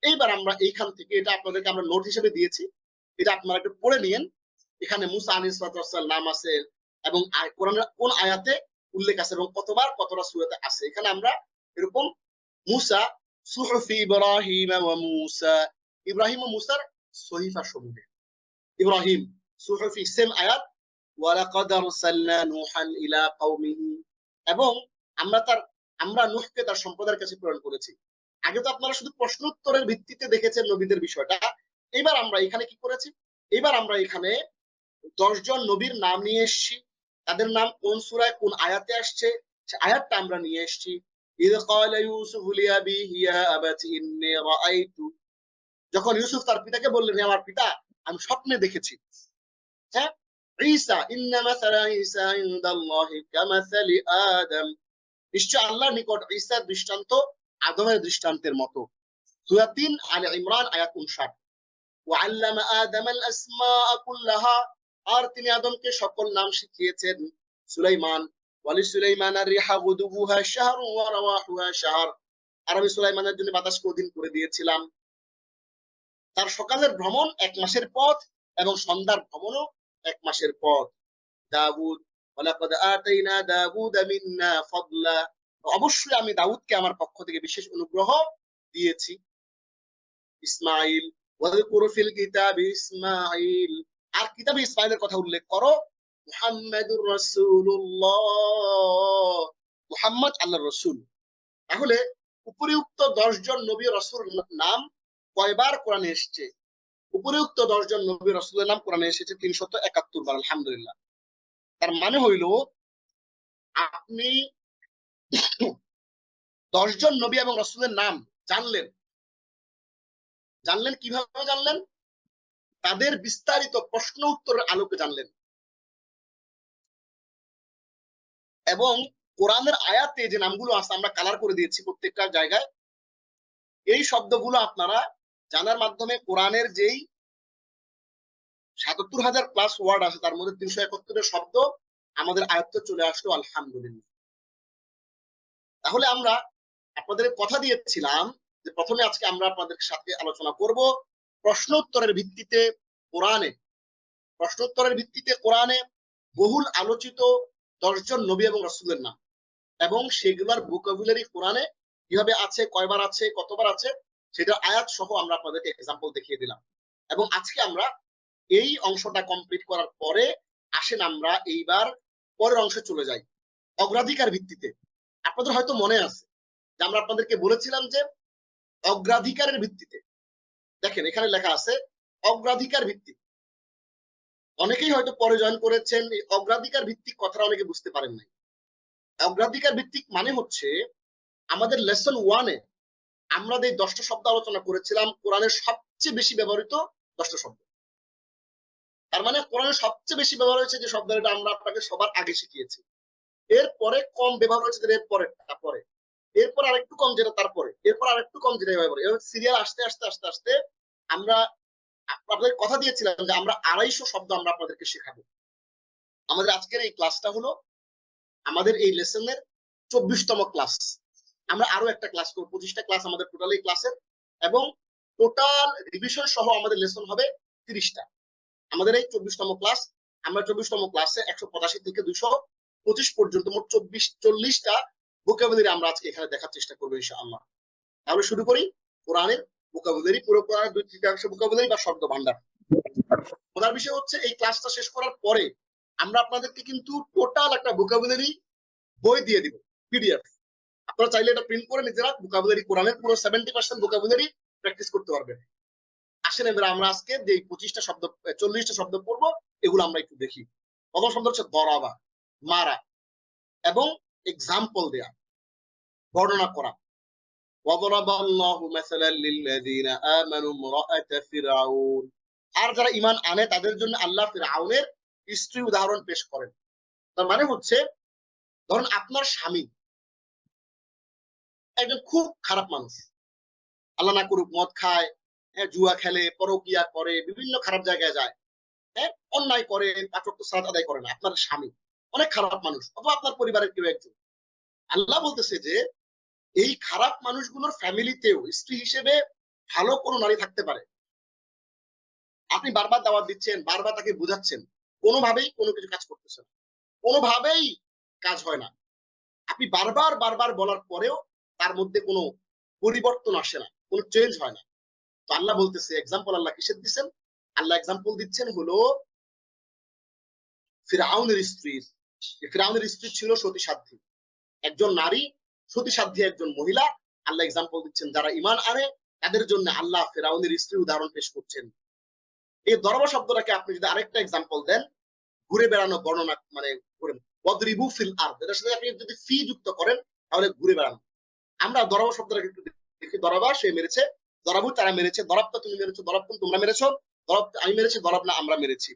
এইবার আমরা এইখান থেকে, এটা আপনাদেরকে আমরা নোট হিসেবে দিয়েছি, এটা আপনারা একটু পড়ে নিয়েন। এখানে মুসা আলাইহিস সালাম নাম আছে এবং কোরআনের কোন আয়াতে উল্লেখ আছে এবং কতবার কতটা সূরাতে আছে। এখানে আমরা এরকম মুসা, সুহুফি ইব্রাহিম ওয়া মুসা, ইব্রাহিম ও মুসার সহিফা সমূহে, ইব্রাহিম সুহুফি সেম আয়াত, ওয়া লাকাদ আরসালনা নূহান ইলা কওমিহি, এবং আমরা নূহকে তার সম্প্রদায়ের কাছে প্রেরণ করেছি। আগে তো আপনারা শুধু প্রশ্ন উত্তরের ভিত্তিতে দেখেছেন নবীদের বিষয়টা। এবার আমরা এখানে কি করেছি? এবার আমরা এখানে 10 জন নবীর নাম নিয়ে এসেছি, তাদের নাম কোন সূরায় কোন আয়াতে আসছে সে আয়াতটা আমরা নিয়ে এসেছি। ইয ক্বালা ইউসুফু লিআবিহি ইয়া আবাতি ইন্নী রাআইতু, যখন ইউসুফ তার পিতাকে বললেন, আমার পিতা, আমি স্বপ্নে দেখেছি। ঈসা, ইন্না মাসালা ঈসা ইনদাল্লাহি কামাসালি আদম, নিশ্চয় আল্লাহর নিকট ঈসার দৃষ্টান্ত আদমের দৃষ্টান্তের মতো। সূরা 3 আলে ইমরান আয়াত 59। ওয়া আল্লামা আদামাল আসমাআ কুল্লাহা, আর তিনি আদমকে সকল নাম শিখিয়েছেন। সুলাইমান, ওয়ালি সুলাইমান আর-রিহা গুদুহা শাহর ওয়া রাওয়াহুহা শাহর, আর আমি সুলাইমানের জন্য বাতাসকে অধীন করে দিয়েছিলাম। তার সকালের ভ্রমণ 1 মাসের পথ এবং সন্ধ্যার ভ্রমণও 1 মাসের পথ। দাউদ, ওয়ালাকাদ আতাইনা দাউদা মিন্না ফাদলা, অবশ্যই আমি দাউদকে আমার পক্ষ থেকে বিশেষ অনুগ্রহ দিয়েছি। ইসমাঈল, ওয়াযকুর ফিল কিতাবি ইসমাঈল, আর কিতাবে ইসমাইলের কথা উল্লেখ করো, মুহাম্মাদুর রাসূলুল্লাহ, মুহাম্মদ আল্লাহর রাসূল। তাহলে উপরিউক্ত 10 জন নবী রাসূল নাম কয়বার কোরআনে এসেছে? উপরিউক্ত 10 জন নবী রাসূলের নাম কোরআনে এসেছে 371 বার, আলহামদুলিল্লাহ। তার মানে হইল আপনি 10 জন নবী এবং রাসূলের নাম জানলেন। কিভাবে জানলেন? তাদের বিস্তারিত প্রশ্ন উত্তরের আলোকে জানলেন। এবং কোরআনের আয়াতে যে নামগুলো আছে আমরা কালার করে দিয়েছি প্রত্যেকটা জায়গায়, এই শব্দগুলো আপনারা জানার মাধ্যমে কোরআনের যেই ৭৭,০০০ প্লাস ওয়ার্ড আছে তার মধ্যে ৩৭১ শব্দ আমাদের আয়ত্তে চলে আসলো, আলহামদুলিল্লাহ। তাহলে আমরা আপনাদের কথা দিয়েছিলাম যে প্রথমে আজকে আমরা আপনাদের সাথে আলোচনা করব প্রশ্ন উত্তরের ভিত্তিতে কোরআনে বহুল আলোচিত 10 জন নবী এবং রাসূলের নাম, এবং সেগুলোর ভোকাবুলারি কোরআনে কিভাবে আছে, কয়বার আছে, কতবার আছে, সেটা আয়াত সহ আমরা আপনাদেরকে এক্সাম্পল দেখিয়ে দিলাম। এবং আজকে আমরা এই অংশটা কমপ্লিট করার পরে আসেন আমরা এইবার পরের অংশে চলে যাই, অগ্রাধিকার ভিত্তিতে। আপনাদের হয়তো মনে আছে যে আমরা আপনাদেরকে বলেছিলাম যে অগ্রাধিকারের ভিত্তিতে, দেখেন এখানে লেখা আছে অগ্রাধিকার ভিত্তিক। অনেকেই হয়তো পরে জয়েন করেছেন, এই অগ্রাধিকার ভিত্তিক কথাটা অনেকে বুঝতে পারেন নাই। অগ্রাধিকার ভিত্তিক মানে হচ্ছে আমাদের লেসন 1-এ আমরা যে 10টা শব্দ আলোচনা করেছিলাম কোরআনের সবচেয়ে বেশি ব্যবহৃত 10টা শব্দ। তার মানে কোরআনের সবচেয়ে বেশি ব্যবহার হয়েছে যে শব্দটা আমরা আপনাকে সবার আগে শিখিয়েছি। এরপরে কম ব্যবহার হয়েছে যেটা পরে, এরপর আরেকটু কম যেটা তারপরে, এরপর আরেকটু কম যেটা এভাবে সিরিয়াল আস্তে আস্তে আস্তে আস্তে আমরা আপনাদের কথা দিয়েছিলাম যে আমরা 250 শব্দ আমরা আপনাদেরকে শেখাবো। আমাদের আজকের এই ক্লাসটা হলো আমাদের এই লেসনের 24তম ক্লাস। আমরা আরো একটা ক্লাস করবো, 25টা ক্লাস আমাদের টোটাল এই ক্লাসের, এবং টোটাল রিভিশন সহ আমাদের লেসন হবে 30টা। আমাদের এই 24তম ক্লাস, আমরা 24তম ক্লাসে 185 থেকে 225 পর্যন্ত মোট 40টা ভোকাবুলারি আমরা আজকে এখানে দেখার চেষ্টা করবো ইনশাআল্লাহ। তাহলে শুরু করি কোরআনের ভোকাবুলারি, পুরো কোরআনের 2/3 ভোকাবুলারি বা শব্দ ভান্ডার। মজার বিষয় হচ্ছে এই ক্লাসটা শেষ করার পরে আমরা আপনাদেরকে কিন্তু টোটাল একটা ভোকাবুলারি বই দিয়ে দিব, পিডিএফ। আপনারা চাইলে এটা প্রিন্ট করে নিজেরা ভোকাবুলারি কোরআনের পুরো 70% ভোকাবুলারি প্র্যাকটিস করতে পারবেন। আসেন এবার আমরা আজকে যে 25টা শব্দ 40টা শব্দ পড়বো এগুলো আমরা একটু দেখি। প্রথম শব্দ হচ্ছে দরাবা, মারা, এবং এক্সাম্পল দেয়া, বর্ণনা করা। আর যারা ঈমান আনে তাদের জন্য আল্লাহ ফিরআউনের স্ত্রী উদাহরণ পেশ করেন। তার মানে হচ্ছে ধরুন আপনার স্বামী একজন খুব খারাপ মানুষ, আল্লাহ না করুক মদ খায়, জুয়া খেলে, পরকিয়া করে, বিভিন্ন খারাপ জায়গায় যায়, অন্যায় করে, 5 ওয়াক্ত সালাত আদায় করে না। আপনার স্বামী অনেক খারাপ মানুষ, অথবা আপনার পরিবারের কেউ একজন। আল্লাহ বলতেছে যে এই খারাপ মানুষগুলোর ফ্যামিলিতেও স্ত্রী হিসেবে ভালো কোনো নারী থাকতে পারে। আপনি বারবার দাওয়াত দিচ্ছেন, বারবার তাকে বুঝাচ্ছেন, কোনোভাবেই কোনো কিছু কাজ করতেছে না, কোনোভাবেই কাজ হয় না। আপনি বারবার বারবার বলার পরেও তার মধ্যে কোনো পরিবর্তন আসে না, কোনো চেঞ্জ হয় না। তো আল্লাহ বলতেছে, এক্সাম্পল আল্লাহ কিসের দিচ্ছেন? আল্লাহ এক্সাম্পল দিচ্ছেন হলো ফিরআউনের স্ত্রীর। ফিরআউনের স্ত্রী ছিল সতীসাধ্যী, একজন নারী, সতীসাধ্যী একজন মহিলা। আল্লাহ এক্সাম্পল দিচ্ছেন যারা ঈমান আনে তাদের জন্য আল্লাহ ফিরআউনের স্ত্রী উদাহরণ পেশ করছেন। এই দরবা শব্দটাকে আপনি যদি আরেকটা এক্সাম্পল দেন, ঘুরে বেড়ানো বর্ণনা, মানে ওয়াদরিবু ফিল আরদ, এটার সাথে আপনি যদি ফি যুক্ত করেন তাহলে ঘুরে বেড়ানো। আমরা দরবা শব্দটাকে একটু দেখি। দরবা সে মেরেছে, দরাবু তারা মেরেছে, দরাবটা তুমি মেরেছো, দরাবতুম তোমরা মেরেছো, দরাব আমি মেরেছি, দরাব না আমরা মেরেছি।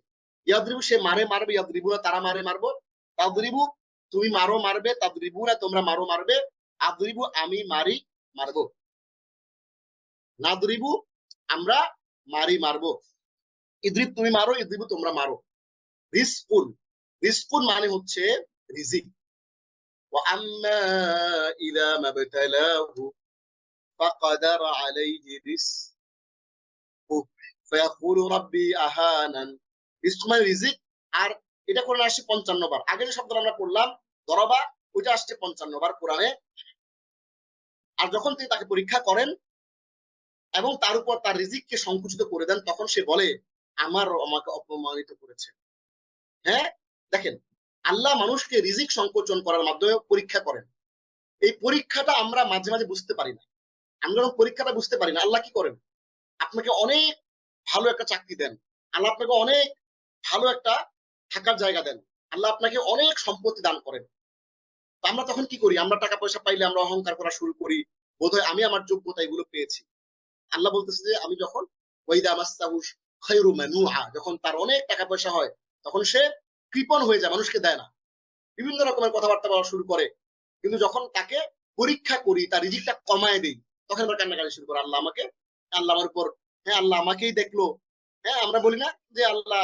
ইয়াদরিবু সে মারে, মারবে, ইয়াদরিবু না তারা মারে, মারবো। তাদরিবু তুমি মারো, মারবে, তাদরিবু না তোমরা মারো, মারবে। আদরিবু আমি মারি, মারবো। নাদরিবু আমরা মারি, মারবো। ইদরিব তুমি মারো, ইদরিবু তোমরা মারো। রিজকুন, রিজকুন মানে হচ্ছে রিজিক। ওয়া আম্মা ইযা মাবতালাহু ফাকাদার আলাইহি রিজকু ফায়াকুলু রাব্বি আহানান। রিজক মানে রিজিক, আর এটা কোরআনে আসছে 55 বার। আগে যে শব্দটা আমরা পড়লাম দরাবা, ওইটা আসছে 55 বার কোরআনে। আর যখন তিনি তাকে পরীক্ষা করেন এবং তার উপর তার রিজিককে সংকুচিত করে দেন, তখন সে বলে আমাকে অপমানিত করেছে। হ্যাঁ, দেখেন, আল্লাহ মানুষকে রিজিক সংকোচন করার মাধ্যমে পরীক্ষা করেন। এই পরীক্ষাটা আমরা মাঝে মাঝে বুঝতে পারি না। আমরা যখন পরীক্ষাটা বুঝতে পারি না, আল্লাহ কি করেন? আপনাকে অনেক ভালো একটা চাকরি দেন, আল্লাহ আপনাকে অনেক ভালো একটা থাকার জায়গা দেন, আল্লাহ আপনাকে অনেক সম্পত্তি দান করেন। তো আমরা তখন কি করি? আমরা টাকা পয়সা পাইলে আমরা অহংকার করা শুরু করি, বোধহয় আমি আমার যোগ্যতা এগুলো পেয়েছি। আল্লাহ বলতেছে যে আমি যখন ওয়াইদা মাসসাহু খায়রু মানুহা, যখন তার অনেক টাকা পয়সা হয় তখন সে কৃপণ হয়ে যায়, মানুষকে দেয় না, বিভিন্ন রকমের কথাবার্তা বলা শুরু করে। কিন্তু যখন তাকে পরীক্ষা করি, তার রিজিকটা কমায় দিই, তখন আবার কান্নাকাটি শুরু করে, আল্লাহ আমাকে, আল্লাহ আমার উপর, হ্যাঁ আল্লাহ আমাকেই দেখলো। হ্যাঁ, আমরা বলি না যে আল্লাহ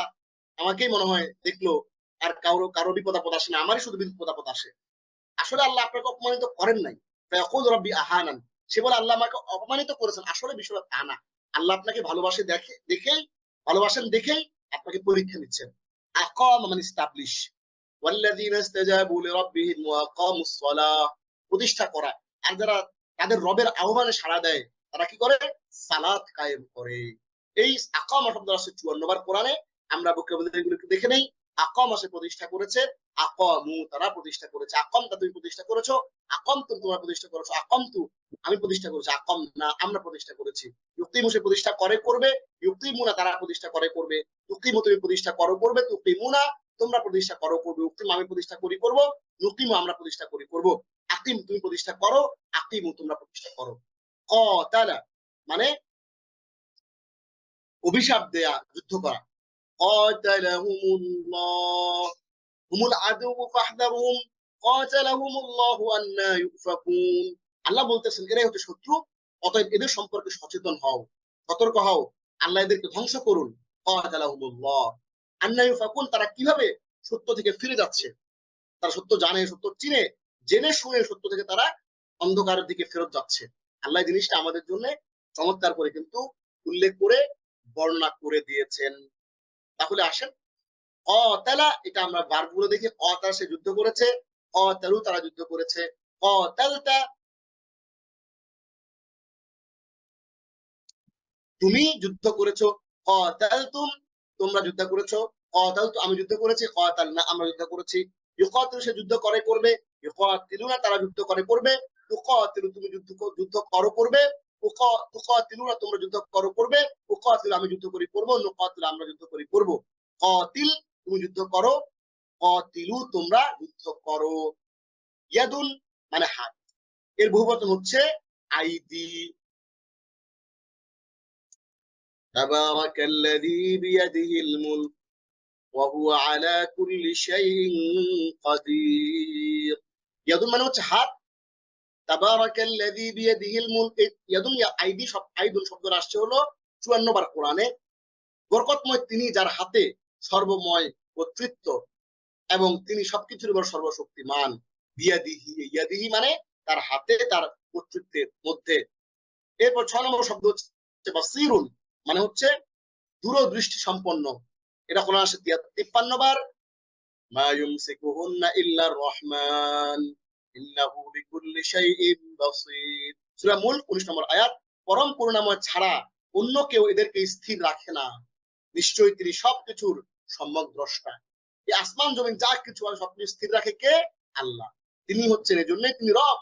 আমাকেই মনে হয় দেখলো, আর কারো কারো বিপদ আপদ আসে না, আমারই শুধু বিপদ আপদ আসে। আসলে আল্লাহ আপনাকে অপমানিত করেন নাই। ফায়াকুল রাব্বি আহানান, সে বলে আল্লাহ আমাকে অপমানিত করেছেন। আসলে বিষয়টা তা না। আল্লাহ আপনাকে ভালোবাসে ভালোবাসেন দেখেই আপনাকে পরীক্ষা নিচ্ছেন। আকাম মানে ইস্টাবলিশ, ওয়াল্লাযীনা ইসতাজাবু লিরাব্বিহিম ওয়া আকামুস সালাহ, প্রতিষ্ঠা করা। আর যারা তাদের রবের আহ্বানে সাড়া দেয় তারা কি করে? সালাত কায়েম করে। এই আকামা শব্দ আছে 54 বার কোরআনে। আমরা ভোকাবুলারিগুলোকে দেখে নেই। আকাম আসে প্রতিষ্ঠা করেছে, আকামু তারা প্রতিষ্ঠা করেছে। আকামটা তুমি প্রতিষ্ঠা করেছো, আকামতুম তোমরা প্রতিষ্ঠা করেছো, আকামতু আমি প্রতিষ্ঠা করেছি, আকাম না আমরা প্রতিষ্ঠা করেছি। ইউকিমু সে প্রতিষ্ঠা করে করবে, ইউকিমুনা তারা প্রতিষ্ঠা করে করবে, তুকিমু তুমি প্রতিষ্ঠা করো করবে, তুকিমুনা তোমরা প্রতিষ্ঠা করো করবে, উকিম আমি প্রতিষ্ঠা করি করব, নুকিমু আমরা প্রতিষ্ঠা করি করব, আকিম তুমি প্রতিষ্ঠা করো, আকিমু তোমরা প্রতিষ্ঠা করো। ক্বাতালা মানে অভিশাপ দেয়া, যুদ্ধ করা। ক্বাতালাহুমুল্লাহ হুমুল আদু ফাহদারহুম ক্বাতালাহুমুল্লাহু আন্না ইউফাকুন। আল্লাহ বলতেছেন এরাই হচ্ছে শত্রু, অতএব এদের সম্পর্কে সচেতন হও, সতর্ক হও, আল্লাহ এদেরকে ধ্বংস করুন। ক্বাতালাহুমুল্লাহ আন্না ইউফাকুন, তারা কিভাবে সত্য থেকে ফিরে যাচ্ছে। তারা সত্য জানে, সত্য চিনে, জেনে শুনে সত্য থেকে তারা অন্ধকারের দিকে ফেরত যাচ্ছে। আল্লাহ জিনিসটা আমাদের জন্য চমৎকার করে কিন্তু উল্লেখ করে বর্ণনা করে দিয়েছেন। তাহলে আসেন, ক্বাতালা এটা আমরা ভার্বগুলো দেখি। ক্বাতালা সে যুদ্ধ করেছে, ক্বাতালু তারা যুদ্ধ করেছে, ক্বাতালতা তুমি যুদ্ধ করেছো, ক্বাতালতুম তোমরা যুদ্ধ করেছো, ক্বাতালতু আমি যুদ্ধ করেছি, ক্বাতালনা আমরা যুদ্ধ করেছি। ইউকাতিলু সে যুদ্ধ করে করবে, ইউকাতিলুনা তারা যুদ্ধ করে করবে, তুকাতিলু তুমি যুদ্ধ করো করবে, তুকাতিলুনা তোমরা যুদ্ধ করো করবে, উকাতিলু আমি যুদ্ধ করি করব, নুকাতিলু আমরা যুদ্ধ করি করব। কাতিল তুমি যুদ্ধ করো, কাতিলু তোমরা যুদ্ধ করো। ইয়াদুন মানে হাত, এর বহুবচন হচ্ছে আইদি। তাবারাকাল্লাযী বিয়াদিহিল মুলক ওয়া হুয়া আলা কুল্লি শাইইন কাদির। ইয়াদুন মানে হচ্ছে হাত, তাবারাকাল্লাযী বিয়াদিহিল মুলক। ইয়াদুন আইদি আইদুন শব্দটা আসছে হলো 54 বার কোরআনে। বরকতময় তিনি যার হাতে সর্বময় কর্তৃত্ব এবং তিনি সবকিছুর উপর সর্বশক্তিমান। বিয়াদিহি, ইয়াদিহি মানে তার হাতে, তার কর্তৃত্বের মধ্যে। এরপর 6 নম্বর শব্দ হচ্ছে বাসীরুন, মানে হচ্ছে দূরদৃষ্টি সম্পন্ন। এটা কোরআন আসে 53 বার। মা ইউমসিকুহুন্না ইল্লার রহমান ইন্নাহু বিকুল্লি শাইইন বাসীর। সূরা মুলক 19 নম্বর আয়াত। পরম করুণাময় ছাড়া অন্য কেউ এদেরকে স্থির রাখে না, নিশ্চয়ই তিনি সবকিছুর সম্যক দ্রষ্টা। এই আসমান জমিন যা কিছু আছে সবকিছু স্থির রাখে কে? আল্লাহ। তিনি হচ্ছেন, এই জন্যই তিনি রব।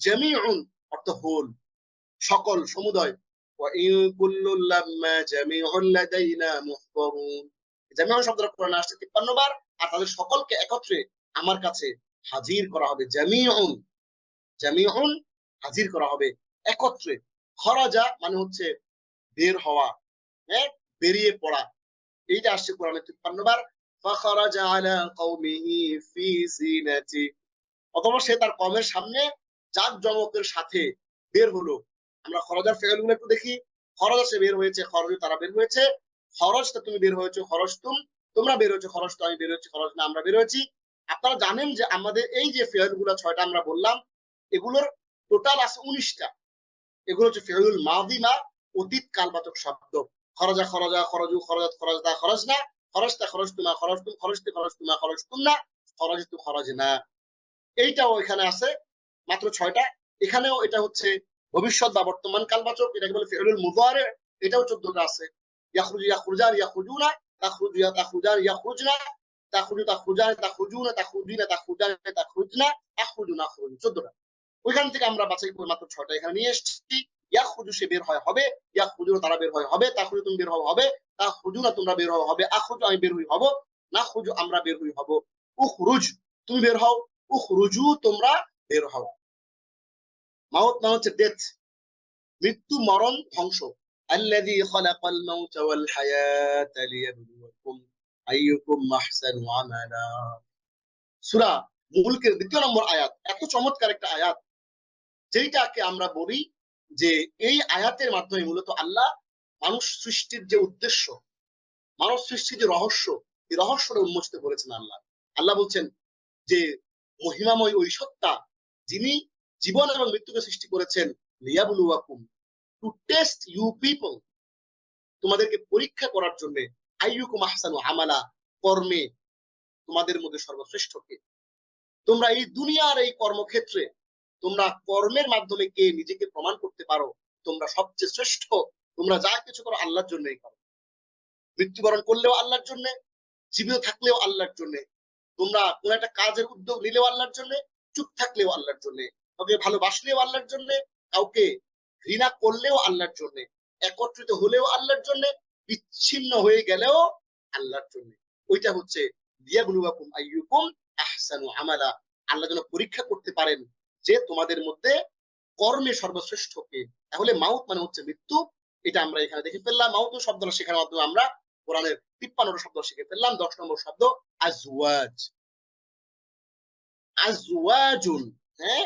জামিউন অর্থ হোল, সকল, সমুদয়। ওয়া ইন কুল্লু লাম্মা জামিউন লাদাইনা মুহদারুন। জামিউন শব্দটা কোরআনে আসছে 53 বার। আর তাদের সকলকে একত্রে আমার কাছে হাজির করা হবে। জামিউন, জামিউন হাজির করা হবে একত্রে। খরাজা মানে হচ্ছে বের হওয়া, হ্যাঁ বেরিয়ে পড়া। এইটা আসছে কোরআনে 53 বার। ফাখরাজা আলা কওমিহি ফি জিনাতি, অথবা সে তার কওমের সামনে জাঁকজমকের সাথে বের হলো। আমরা খরজার ফেলগুলো একটু দেখি। খরজ সে বের হয়েছে, খরজ তারা বের হয়েছে, খরজটা তুমি বের হয়েছো, খরজ তোমরা বের হয়েছো, খরজ তো আমি বের হয়েছি, খরজ না আমরা বের হয়েছি। আপনারা জানেন যে আমাদের এই যে ফেলগুলো 6টা আমরা বললাম, এগুলোর টোটাল আছে 19টা। এগুলো হচ্ছে ফেলুল মাদি না অতীত কালবাচক শব্দ। খরজা খরজা, খরজু খরজাত, খরজদা খরজনা, খরজতা খরজতুমা, খরজতুম খরজতে, খরজতুমা খরজতুমনা, খরজতু খরজনা। এইটাও এখানে আছে মাত্র 6টা। এখানেও এটা হচ্ছে ভবিষ্যৎ বা বর্তমান কালবাচক, এটাকে বলে ফিউলুল মুযারে, এটাও 14টা আছে। ইয়াখরুজু ইয়াখরুজান ইয়াখরুজুনা, তাখরুজু তাখরুজান ইয়াখরুজনা, তাখরুজু তাখরুজান তাখরুজুনা, তাখরুজিনা তাখরুজান তাখরুজনা, আখরুজু নাখরুজু। 14টা। ওইখান থেকে আমরা বাছাই করে মাত্র 6টা এখানে নিয়ে এসেছি। ইয়াখরুজু সে বের হয় হবে, ইয়াখরুজুনা তারা বের হয় হবে, তাখরুজু তুমি বের হও হবে, তাখরুজুনা তোমরা বের হও হবে, আখরুজু আমি বের হই হব, নাখরুজু আমরা বের হই হব, উখরুজ তুমি বের হও, উখরুজু তোমরা বের হও। মাউত মানে হচ্ছে ডেথ, মৃত্যু মরণ ধ্বংস। আল্লাযী খালাকাল মাউতা ওয়াল হায়াতা লিয়াবলুয়াকুম আইয়ুকুম আহসানু আমালা। সূরা মুলকের 2 নম্বর আয়াত, এত চমৎকার একটা আয়াত, যেটাকে আমরা বলি যে এই আয়াতের মাধ্যমে মূলত আল্লাহ মানুষ সৃষ্টির যে উদ্দেশ্য, মানব সৃষ্টির যে রহস্য, এই রহস্যটা উন্মোচিত করেছেন আল্লাহ। আল্লাহ বলছেন যে মহিমাময় ওই সত্তা যিনি জীবন এবং মৃত্যুকে সৃষ্টি করেছেন, লিয়াবলুয়াকুম, টু টেস্ট ইউ পিপল, তোমাদেরকে পরীক্ষা করার জন্য, আইয়ুকুম আহসানু আমালা, কর্মে তোমাদের মধ্যে সর্বশ্রেষ্ঠ কে। তোমরা এই দুনিয়ার এই কর্মক্ষেত্রে তোমরা কর্মের মাধ্যমে কে নিজেকে প্রমাণ করতে পারো তোমরা সবচেয়ে শ্রেষ্ঠ, তোমরা যা কিছু করো আল্লাহর জন্যই করো। মৃত্যুবরণ করলেও আল্লাহর জন্য, জীবিত থাকলেও আল্লাহর জন্য, তোমরা কোন একটা কাজের উদ্যোগ নিলেও আল্লাহর জন্য, চুপ থাকলেও আল্লাহর জন্য, কাউকে ভালোবাসলেও আল্লাহর জন্য, কাউকে ঘৃণা করলেও আল্লাহর জন্য, একত্রিত হলেও আল্লাহর জন্য, বিচ্ছিন্ন হয়ে গেলেও আল্লাহর জন্য। ওইটা হচ্ছে লিয়াবলুয়াকুম আইয়ুকুম আহসানু আমালা। আল্লাহ যেন পরীক্ষা করতে পারেন যে তোমাদের মধ্যে কর্মে সর্বশ্রেষ্ঠ কে। তাহলে মাউত মানে হচ্ছে মৃত্যু, এটা আমরা এখানে দেখে ফেললাম। মাউত শব্দটা শেখার মাধ্যমে আমরা কোরআনের 53টা শব্দ শিখে ফেললাম। 10 নম্বর শব্দ আজওয়াজ, আজওয়াজুন। হ্যাঁ,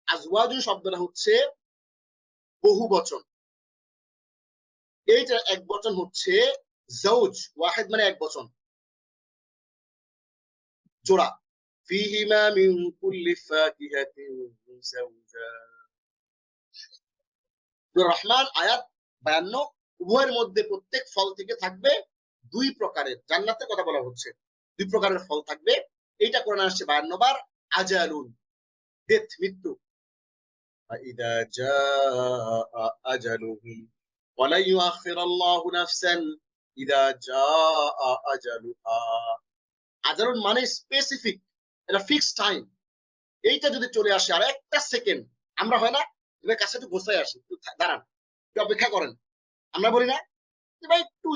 আজওয়াজুন শব্দটা হচ্ছে বহু বচন, এইটা এক বচন হচ্ছে জাওজ, ওয়াহিদ মানে এক বচন, জোড়া। ফিহিমা মিন কুল্লি ফাকিহাতিন জাওজান। রহমান আয়াত 52, উভয়ের মধ্যে প্রত্যেক ফল থেকে থাকবে 2 প্রকারের, জান্নাতের কথা বলা হচ্ছে, 2 প্রকারের ফল থাকবে। এইটা কোরআনে আসছে 52 বার। আজালুন, ডেথ, মৃত্যু। ফাইদা জাআ আজালুহুম ওয়ালা ইউআখিরুল্লাহু নাফসান ইদা জাআ আজালুহা। আজালুন মানে স্পেসিফিক, এটা ফিক্সড টাইম। এইটা যদি চলে আসে আর একটা সেকেন্ড, আমরা হয় না এবার কাছে একটু গোছায় আসি, একটু দাঁড়ান, একটু অপেক্ষা করেন, আমরা বলি না ভাই একটু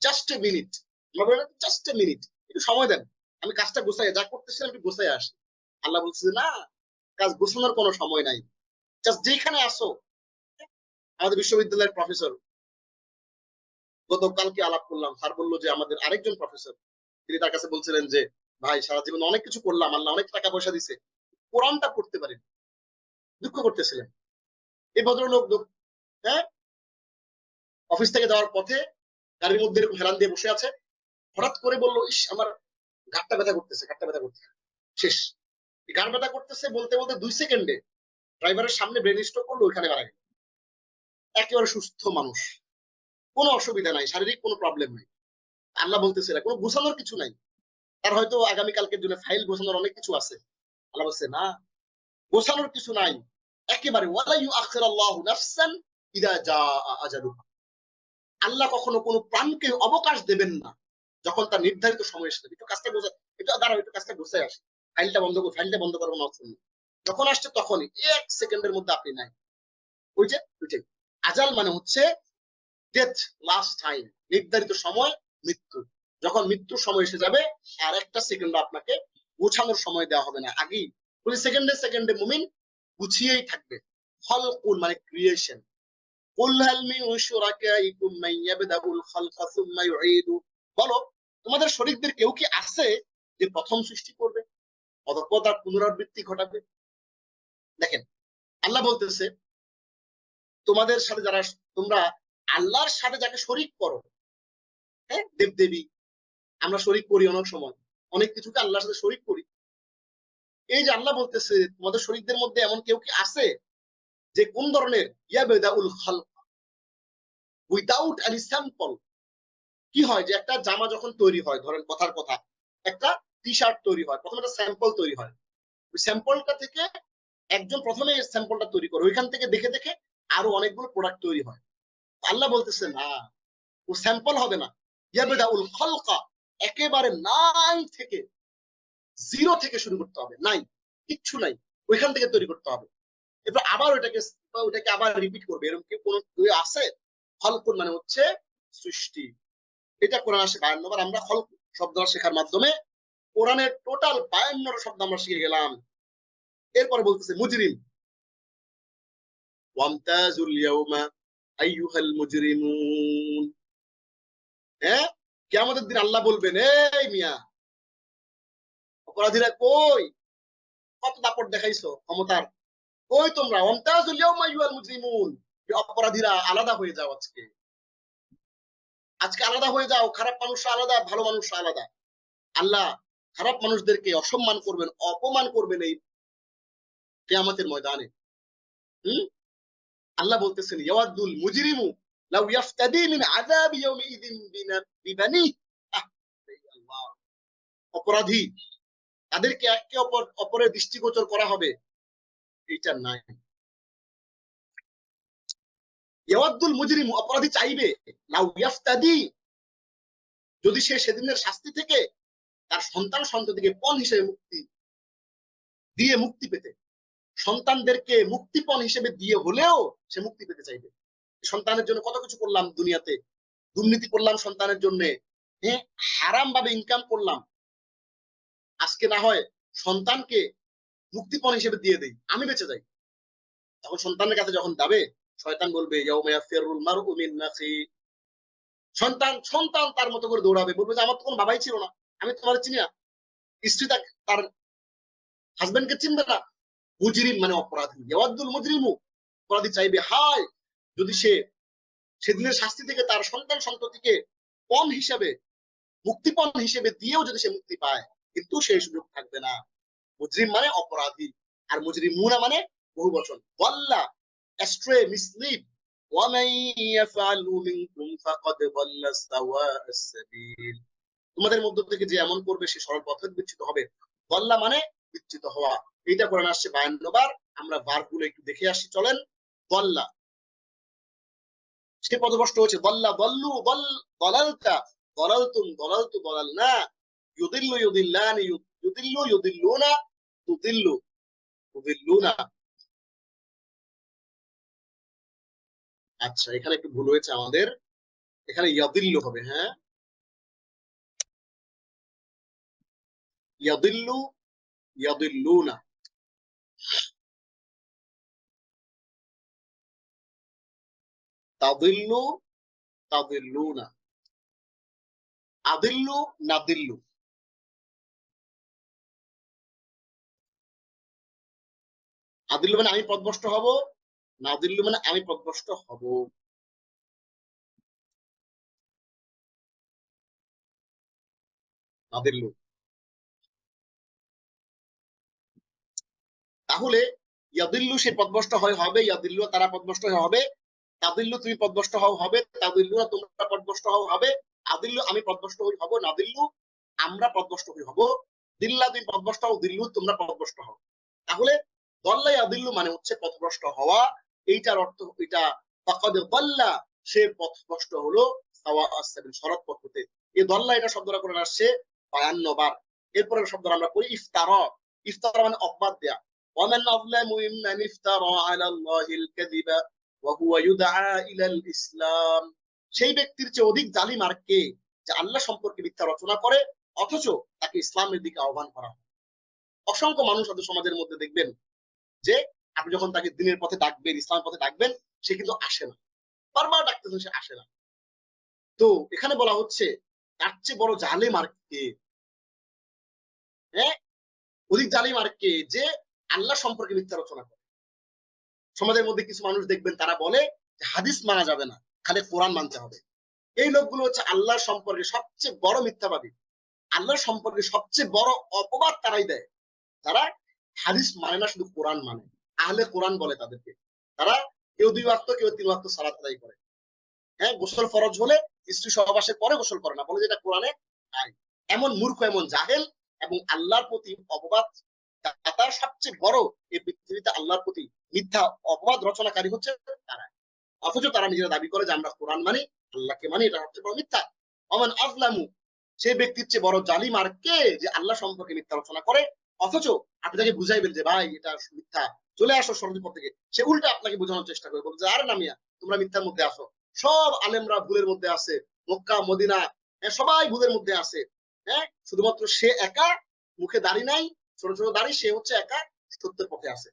জাস্ট এ মিনিট, আমরা বলি না জাস্ট এ মিনিট, একটু সময় দেন, আমি কাজটা গোছাই, যা করতেছিলাম একটু গোছায় আসি। আল্লাহ বলছে না, কাজ গোছানোর কোনো সময় নাই, জাস্ট যেখানে আসো। আমাদের বিশ্ববিদ্যালয়ের প্রফেসর, গতকালকে আলাপ করলাম, স্যার বললো যে আমাদের আরেকজন প্রফেসর, তিনি তার কাছে বলছিলেন যে ভাই সারা জীবন অনেক কিছু করলাম, আল্লাহ অনেক টাকা পয়সা দিছে, কোরআনটা পড়তে পারেন, দুঃখ করতেছিলেন। এই ভদ্রলোক, হ্যাঁ, অফিস থেকে যাওয়ার পথে গাড়ির মধ্যে এরকম হেলান দিয়ে বসে আছে, হঠাৎ করে বললো ইস আমার ঘাটটা ব্যথা করতেছে, ঘাটটা ব্যথা করতেছে। শেষ, ঘাট ব্যথা করতেছে বলতে বলতে 2 সেকেন্ডে ড্রাইভারের সামনে ব্রেন স্ট্রোক করলো, ওইখানে মারা গেল। একেবারে সুস্থ মানুষ, কোনো অসুবিধা নাই, শারীরিক কোনো প্রবলেম নাই। আল্লাহ বলতেছে না, কোনো গোছানোর কিছু নাই, তার হয়তো আগামীকালকের জন্য ফাইল গোছানোর অনেক কিছু আছে। আল্লাহ বলছে না, গোছানোর কিছু নাই, একেবারে ওয়ালা ইউআখিরুল্লাহু নাফসান ইদা জাআ আজালুহা। আল্লাহ কখনো কোনো প্রাণকে অবকাশ দেবেন না যখন তার নির্ধারিত সময় এসে যাবে। একটু কাজটা গোছা, একটু দাঁড়াও, একটু কাজটা গোছায় আসে, ফাইলটা বন্ধ করো, ফাইলটা বন্ধ করবো না, যখন আসছে তখনই, 1 সেকেন্ডের মধ্যে আপনি নাই। ওইটাই আজাল মানে হচ্ছে ডেথ, লাস্ট টাইম, নির্ধারিত সময়, মৃত্যু। যখন মৃত্যুর সময় এসে যাবে আর একটা সেকেন্ড আপনাকে গোছানোর সময় দেওয়া হবে না, আগেই প্রতি সেকেন্ডে সেকেন্ডে মুমিন গুছিয়েই থাকবে। খলকুল মানে ক্রিয়েশন। কুল হাল মিন শুরাকাইকুম মান ইয়াবদাউল খালকা সুম্মা ইউঈদু, বলো তোমাদের শরীকদের কেউ কি আছে যে প্রথম সৃষ্টি করবে অতঃপর তার পুনরাবৃত্তি ঘটাবে। দেখেন আল্লাহ বলতেছে তোমাদের সাথে যারা, তোমরা আল্লাহর সাথে যাকে শরীক করো, হ্যাঁ, দেবদেবী আমরা শরীক করি, অনেক সময় অনেক কিছুকে আল্লাহর সাথে শরীক করি। এই যে আল্লাহ বলতেছে তোমাদের শরীকদের মধ্যে এমন কেউ কি আছে যে কোন ধরনের ইয়াবদাউল খালক, উইদাউট এনি স্যাম্পল। কি হয় যে একটা জামা যখন তৈরি হয়, ধরেন কথার কথা একটা টি শার্ট তৈরি হয়, প্রথমে একটা স্যাম্পল তৈরি হয়, ওই স্যাম্পলটা থেকে একজন প্রথমে স্যাম্পলটা তৈরি করে, ওইখান থেকে দেখে দেখে আরো অনেকগুলো প্রোডাক্ট তৈরি হয়। আল্লাহ বলতেছে না, ও স্যাম্পল হবে না, ইয়াবদাউল খালকা, একেবারে নাই থেকে, জিরো থেকে শুরু করতে হবে, নাই, কিচ্ছু নাই, ওইখান থেকে তৈরি করতে হবে। এরপর আবার ওইটাকে আবার রিপিট করবে, এরকম কি কোন আছে? খলকুন মানে হচ্ছে সৃষ্টি। এটা কোরআন আসে 52 বার। আমরা খলক শব্দ শেখার মাধ্যমে কোরআনের টোটাল 52টা শব্দ আমরা শিখে গেলাম। এরপরে বলতেছে মুজরিম, ওয়ামতাজুল ইয়াউমা আইয়ুহাল মুজরিমুন। হ্যাঁ, কিয়ামতের দিন আল্লাহ বলবেন, এই মিয়া অপরাধীরা কই, কত দাপট দেখাইছো ক্ষমতার, কই তোমরা, ওয়ামতাজুল ইয়াউমা আইয়ুহাল মুজরিমুন, অপরাধীরা আলাদা হয়ে যাও, আজকে আলাদা হয়ে যাও, খারাপ মানুষরা আলাদা, ভালো মানুষরা আলাদা। আল্লাহ খারাপ মানুষদেরকে অসম্মান করবেন, অপমান করবেন এই কিয়ামতের ময়দানে। আল্লাহ বলতেছেন, ইয়াওয়াদুল মুজরিমু লাউ ইয়াফতাদি মিন আযাবি ইয়াউমিযিন বিবানি। আল্লাহ, অপরাধী তাদেরকে একে অপরের দৃষ্টিগোচর করা হবে, এটা নাই। ইয়াওয়াদুল মুজরিমু, অপরাধী চাইবে, লাউ ইয়াফতাদি, যদি সে সেদিনের শাস্তি থেকে তার সন্তান সন্ততিকে পণ হিসেবে মুক্তি পেতে, সন্তানদেরকে মুক্তিপণ হিসেবে দিয়ে হলেও সে মুক্তি পেতে চাইবে। সন্তানের জন্য কত কিছু করলাম দুনিয়াতে, দুর্নীতি করলাম সন্তানের জন্য, হ্যাঁ, হারাম ভাবে ইনকাম করলাম, আজকে না হয় সন্তানকে মুক্তিপণ হিসেবে দিয়ে দেই, আমি বেঁচে যাই। তখন সন্তানের কাছে যখন যাবে, শয়তান বলবে, ইয়াউমা ইয়াফিরুল মারউ মিন নাফসি, সন্তান তার মতো করে দৌড়াবে, বলবে যে আমার তো কোনো বাবাই ছিল না, আমি তোমার চিনি না। স্ত্রী তার হাজবেন্ডকে চিনবে না। মুজরিম মানে অপরাধী, ইয়াওয়াদুল মুজরিমু, অপরাধী চাইবে, হায় যদি সে সেদিনের শাস্তি থেকে তার সন্তান সন্ততিকে পণ হিসেবে, মুক্তিপণ হিসেবে দিয়েও যদি সে মুক্তি পায়, কিন্তু সেই সুযোগ থাকবে না। মুজরিম মানে অপরাধী, আর মুজরিমুনা মানে বহুবচন। ওয়াল্লা, অ্যাস্ট্রে, মিসলিড, ওয়ামান ইয়াফআলু মিনকুম ফাকাদ দাল্লা সাওয়াআস সাবিল, তোমাদের মধ্য থেকে যে এমন করবে সে সরল পথে বিচ্যুত হবে। দাল্লা মানে বিচ্যুত হওয়া। এটা কোরআন আসছে 52 বার। আমরা ভার্বগুলো একটু দেখে আসি, চলেন। দাল্লা, সে পদভ্রষ্ট হয়েছে, দাল্লা দাল্লু, দালালতা দালালতুম, দালালতু দালালনা, ইউদিল্লু ইউদিল্লানি, ইউদিল্লু ইউদিল্লুনা, তুদিল্লু তুদিল্লুনা। আচ্ছা, এখানে একটু ভুল হয়েছে আমাদের, এখানে ইয়াদিল্লু হবে। হ্যাঁ, ইয়াদিল্লু ইয়াদিল্লুনা, তাদিল্লু তাদিল্লুনা, আদিল্লু নাদিল্লু। আদিল্লু মানে আমি পথভ্রষ্ট হব, নাদিল্লু মানে আমি পথভ্রষ্ট হব। নাদিল্লু, তাহলে ইয়াদিল্লু সে পথভ্রষ্ট হয় হবে, ইয়াদিল্লু তারা পথভ্রষ্ট হবে, তাদিল্লু তুমি পথভ্রষ্ট হও হবে, তাদিল্লু তোমরা পথভ্রষ্ট হও হবে, আদিল্লু আমি পথভ্রষ্ট হই হব, নাদিল্লু আমরা পথভ্রষ্ট হই হব, দিল্লা তুমি পথভ্রষ্ট হও, দিল্লু তোমরা পথভ্রষ্ট হও। তাহলে দল্লা ইয়াদিল্লু মানে হচ্ছে পথভ্রষ্ট হওয়া, এইটার অর্থ এটা ফাকাদ দাল্লা, সে পথভ্রষ্ট হলো সাওয়াআস সাবিল, সরল পথ হতে। এই দল্লা এটা শব্দটা করে আসছে 52 বার। এরপরের শব্দ আমরা পড়ি ইফতারা। ইফতারা মানে অপবাদ দেয়া। ومن أظلم ممن افترى على الله الكذب وهو يدعى إلى الإسلام, সেই ব্যক্তির চেয়ে অধিক জালিম আর কে, যে আল্লাহ সম্পর্কে মিথ্যা রচনা করে অথচ তাকে ইসলামের দিকে আহ্বান করা হয়। অসংখ্য মানুষ আছে সমাজের মধ্যে, দেখবেন যে আপনি যখন তাকে দিনের পথে ডাকবেন, ইসলামের পথে ডাকবেন, সে কিন্তু আসে না, বারবার ডাকতেছেন, সে আসে না। তো এখানে বলা হচ্ছে তার চেয়ে বড় জালিম আর কে, হ্যাঁ, অধিক জালিম আর কে, যে আল্লাহ সম্পর্কে মিথ্যা রচনা করে। সমাজের মধ্যে কিছু মানুষ দেখবেন তারা বলে হাদিস মানা যাবে না, খালি কোরআন মানতে হবে। এই লোকগুলো হচ্ছে আল্লাহর সম্পর্কে সবচেয়ে বড় মিথ্যাবাদী, আল্লাহর সম্পর্কে সবচেয়ে বড় অপবাদ তারাই দেয়, যারা হাদিস মানে না, শুধু কোরআন মানে। আহলে কোরআন বলে তাদেরকে। তারা কেউ 2 ওয়াক্ত কেউ 3 ওয়াক্ত সালাত আদায় করে, হ্যাঁ, গোসল ফরজ হলে স্ত্রী সহবাসের পরে গোসল করে না, বলে যে এটা কোরআনে নাই। এমন মূর্খ, এমন জাহেল এবং আল্লাহর প্রতি অপবাদ তার সবচেয়ে বড় এই পৃথিবীতে আল্লাহর প্রতি মিথ্যা অপবাদ রচনাকারী হচ্ছে তারা। অথচ তারা নিজেরা দাবি করে যে আমরা কোরআন মানি, আল্লাহকে মানি, এটা হচ্ছে বড় মিথ্যা। ওমান আযলামু, সেই ব্যক্তির চেয়ে বড় জালিম আর কে যে আল্লাহ সম্পর্কে মিথ্যা রচনা করে, অথচ আপনি তাকে বুঝাইবেন যে ভাই এটা মিথ্যা, চলে আসো সঠিক পথ থেকে, সে উল্টা আপনাকে বোঝানোর চেষ্টা করে, বলছে আরে না মিয়া, তোমরা মিথ্যার মধ্যে আসো। সব আলেমরা ভুলের মধ্যে আছে, মক্কা মদিনা সবাই ভুলের মধ্যে আছে। হ্যাঁ, শুধুমাত্র সে একা, মুখে দাড়ি নাই, ছোট ছোট দাড়ি, সে হচ্ছে একা সত্যের পথে আছে।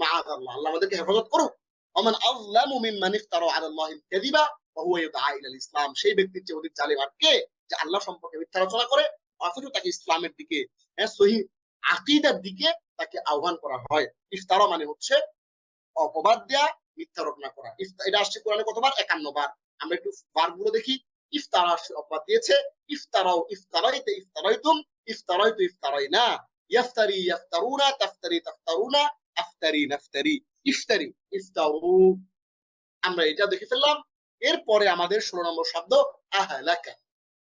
মাআযাল্লাহ, আল্লাহ আমাদেরকে হেফাজত করুক। ওমান আযলামু মিম্মান ইফতারা আলাল্লাহিল কাযিবা ওয়া হুয়া ইউদআ ইলাল ইসলাম, সেই ব্যক্তির চেয়ে অধিক জালিম আর কে যে আল্লাহ সম্পর্কে মিথ্যা রচনা করে, অথচ তাকে ইসলামের দিকে, সহিহ আকীদার দিকে তাকে আহ্বান করা হয়। ইফতারা মানে হচ্ছে অপবাদ দেয়া, মিথ্যা রচনা করা। এটা আসছে কোরআনে কতবার? 51 বার। আমরা একটু বারগুলো দেখি। ইফতারা অপবাদ দিয়েছে, ইফতারাও, ইফতারাইতে, ইফতারাইতুম, ইফতারাইতু, ইফতারাইনা, ইয়াফতারি, ইয়াফতারুনা, তাফতারি, তাফতারুনা, আফতারি, নাফতারি, ইফতারি, ইফতারু। আমরা এটা দেখে ফেললাম। এরপরে আমাদের 16 নম্বর শব্দ আহলাকা।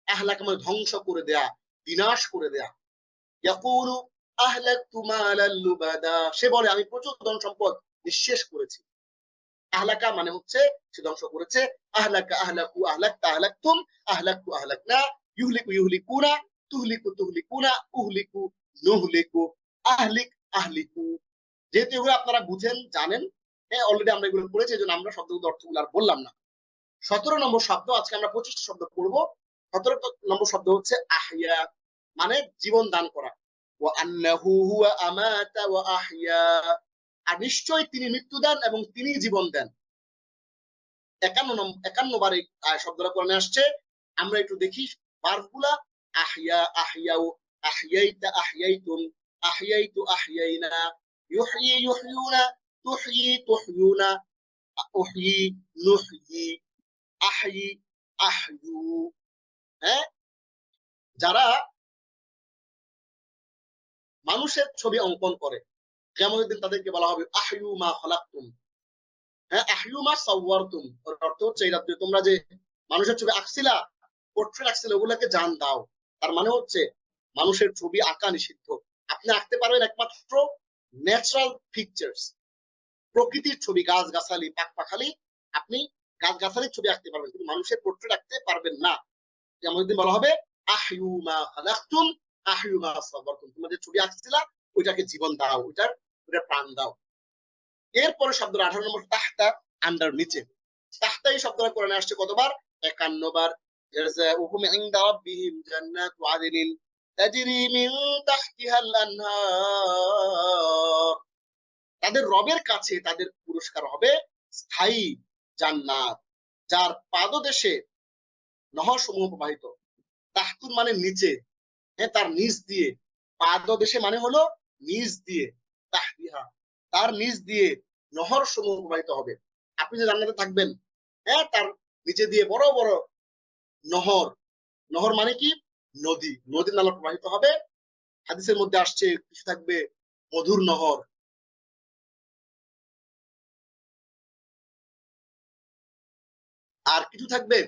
আহলাকা মানে ধ্বংস করে দেয়া, বিনাশ করে দেয়া। ইয়াকুলু আহলাকতু মালাল লুবাদা, সে বলে আমি প্রচুর ধন সম্পদ নিঃশেষ করেছি। আহলাকা মানে হচ্ছে সে ধ্বংস করেছে। আহলাকা, আহলাকু, আহলাকতা, আহলাকতুম, আহলাকতু, আহলাকনা, ইউহলিকু, ইউহলিকুনা, তুহলিকু, তুহলিকুনা, উহলিকু, নুহলিকু, আহলিক, আহলিকু। যেহেতু এগুলো আপনারা বুঝেন, জানেন, হ্যাঁ অলরেডি আমরা এগুলো পড়েছি, এই জন্য আমরা শব্দগুলো অর্থগুলো আর বললাম না। 17 নম্বর শব্দ, আজকে আমরা 25 শব্দ পড়বো। 17 নম্বর শব্দ হচ্ছে আহিয়া, মানে জীবন দান করা। ওয়া আন্নাহু হুয়া আমাতা ওয়া আহিয়া, আর নিশ্চয়ই তিনি মৃত্যু দেন এবং তিনি জীবন দেন। 51 বার এই শব্দটা কোরআনে আসছে। আমরা একটু দেখি ভার্বগুলা। আহিয়া, আহিয়াউ, আহিয়াইতা, আহিয়াইতুম, আহিয়াইতু, আহিয়াইনা, ইউহয়ি, ইউহয়ুনা, তুহয়ি, তুহয়ুনা, উহয়ি, নুহয়ি, আহয়ি, আহয়ু। হ্যাঁ, যারা মানুষের ছবি অঙ্কন করে, কিয়ামতের দিন তাদেরকে বলা হবে আহয়ু মা খালাকতুম। হ্যাঁ, আহয়ু মা সাওয়ারতুম, এর অর্থ হচ্ছে এই রাতে তোমরা যে মানুষের ছবি আঁকছিলা, পোর্ট্রেট আঁকছিলে, ওগুলাকে জান দাও। তার মানে হচ্ছে মানুষের ছবি আঁকা নিষিদ্ধ। আপনি আঁকতে পারবেন একমাত্র ন্যাচারাল পিকচার্স, প্রকৃতির ছবি, গাছ গাছালি, পাক পাখালি, আপনি গাছ গাছালির ছবি আঁকতে পারবেন, কিন্তু মানুষের পোর্ট্রেট আঁকতে পারবেন না। কিয়ামতের দিন বলা হবে আহয়ু মা খালাকতুম, আহয়ু মা সাওয়ারতুম, তোমরা যে ছবি আঁকছিলা ওইটাকে জীবন দাও, ওইটার প্রাণ দাও। এরপরে শব্দ 18 নম্বর তাহতা, আন্ডার, নিচে। তাহতা এই শব্দটা কোরআনে আসছে কতবার? 51 বার। জাযাউহুম ইনদা রাব্বিহিম জান্নাতু আদনিন তাজরি মিন তাহতিহাল আনহার, তাদের রবের কাছে তাদের পুরস্কার হবে স্থায়ী জান্নাত, যার পাদদেশে নহর সমূহ প্রবাহিত। তাহতুন মানে নিচে, হ্যাঁ তার নিচ দিয়ে, পাদদেশে মানে হলো নিচ দিয়ে, তাহতিহা তার নিচ দিয়ে নহর সমূহ প্রবাহিত হবে। আপনি যে জান্নাতে থাকবেন, হ্যাঁ তার নিচে দিয়ে বড় বড় নহর, নহর মানে কি? নদী, নদীর নালা প্রবাহিত হবে। হাদিসের মধ্যে আসছে কিছু থাকবে মধুর নহর, আর কিছু থাকবে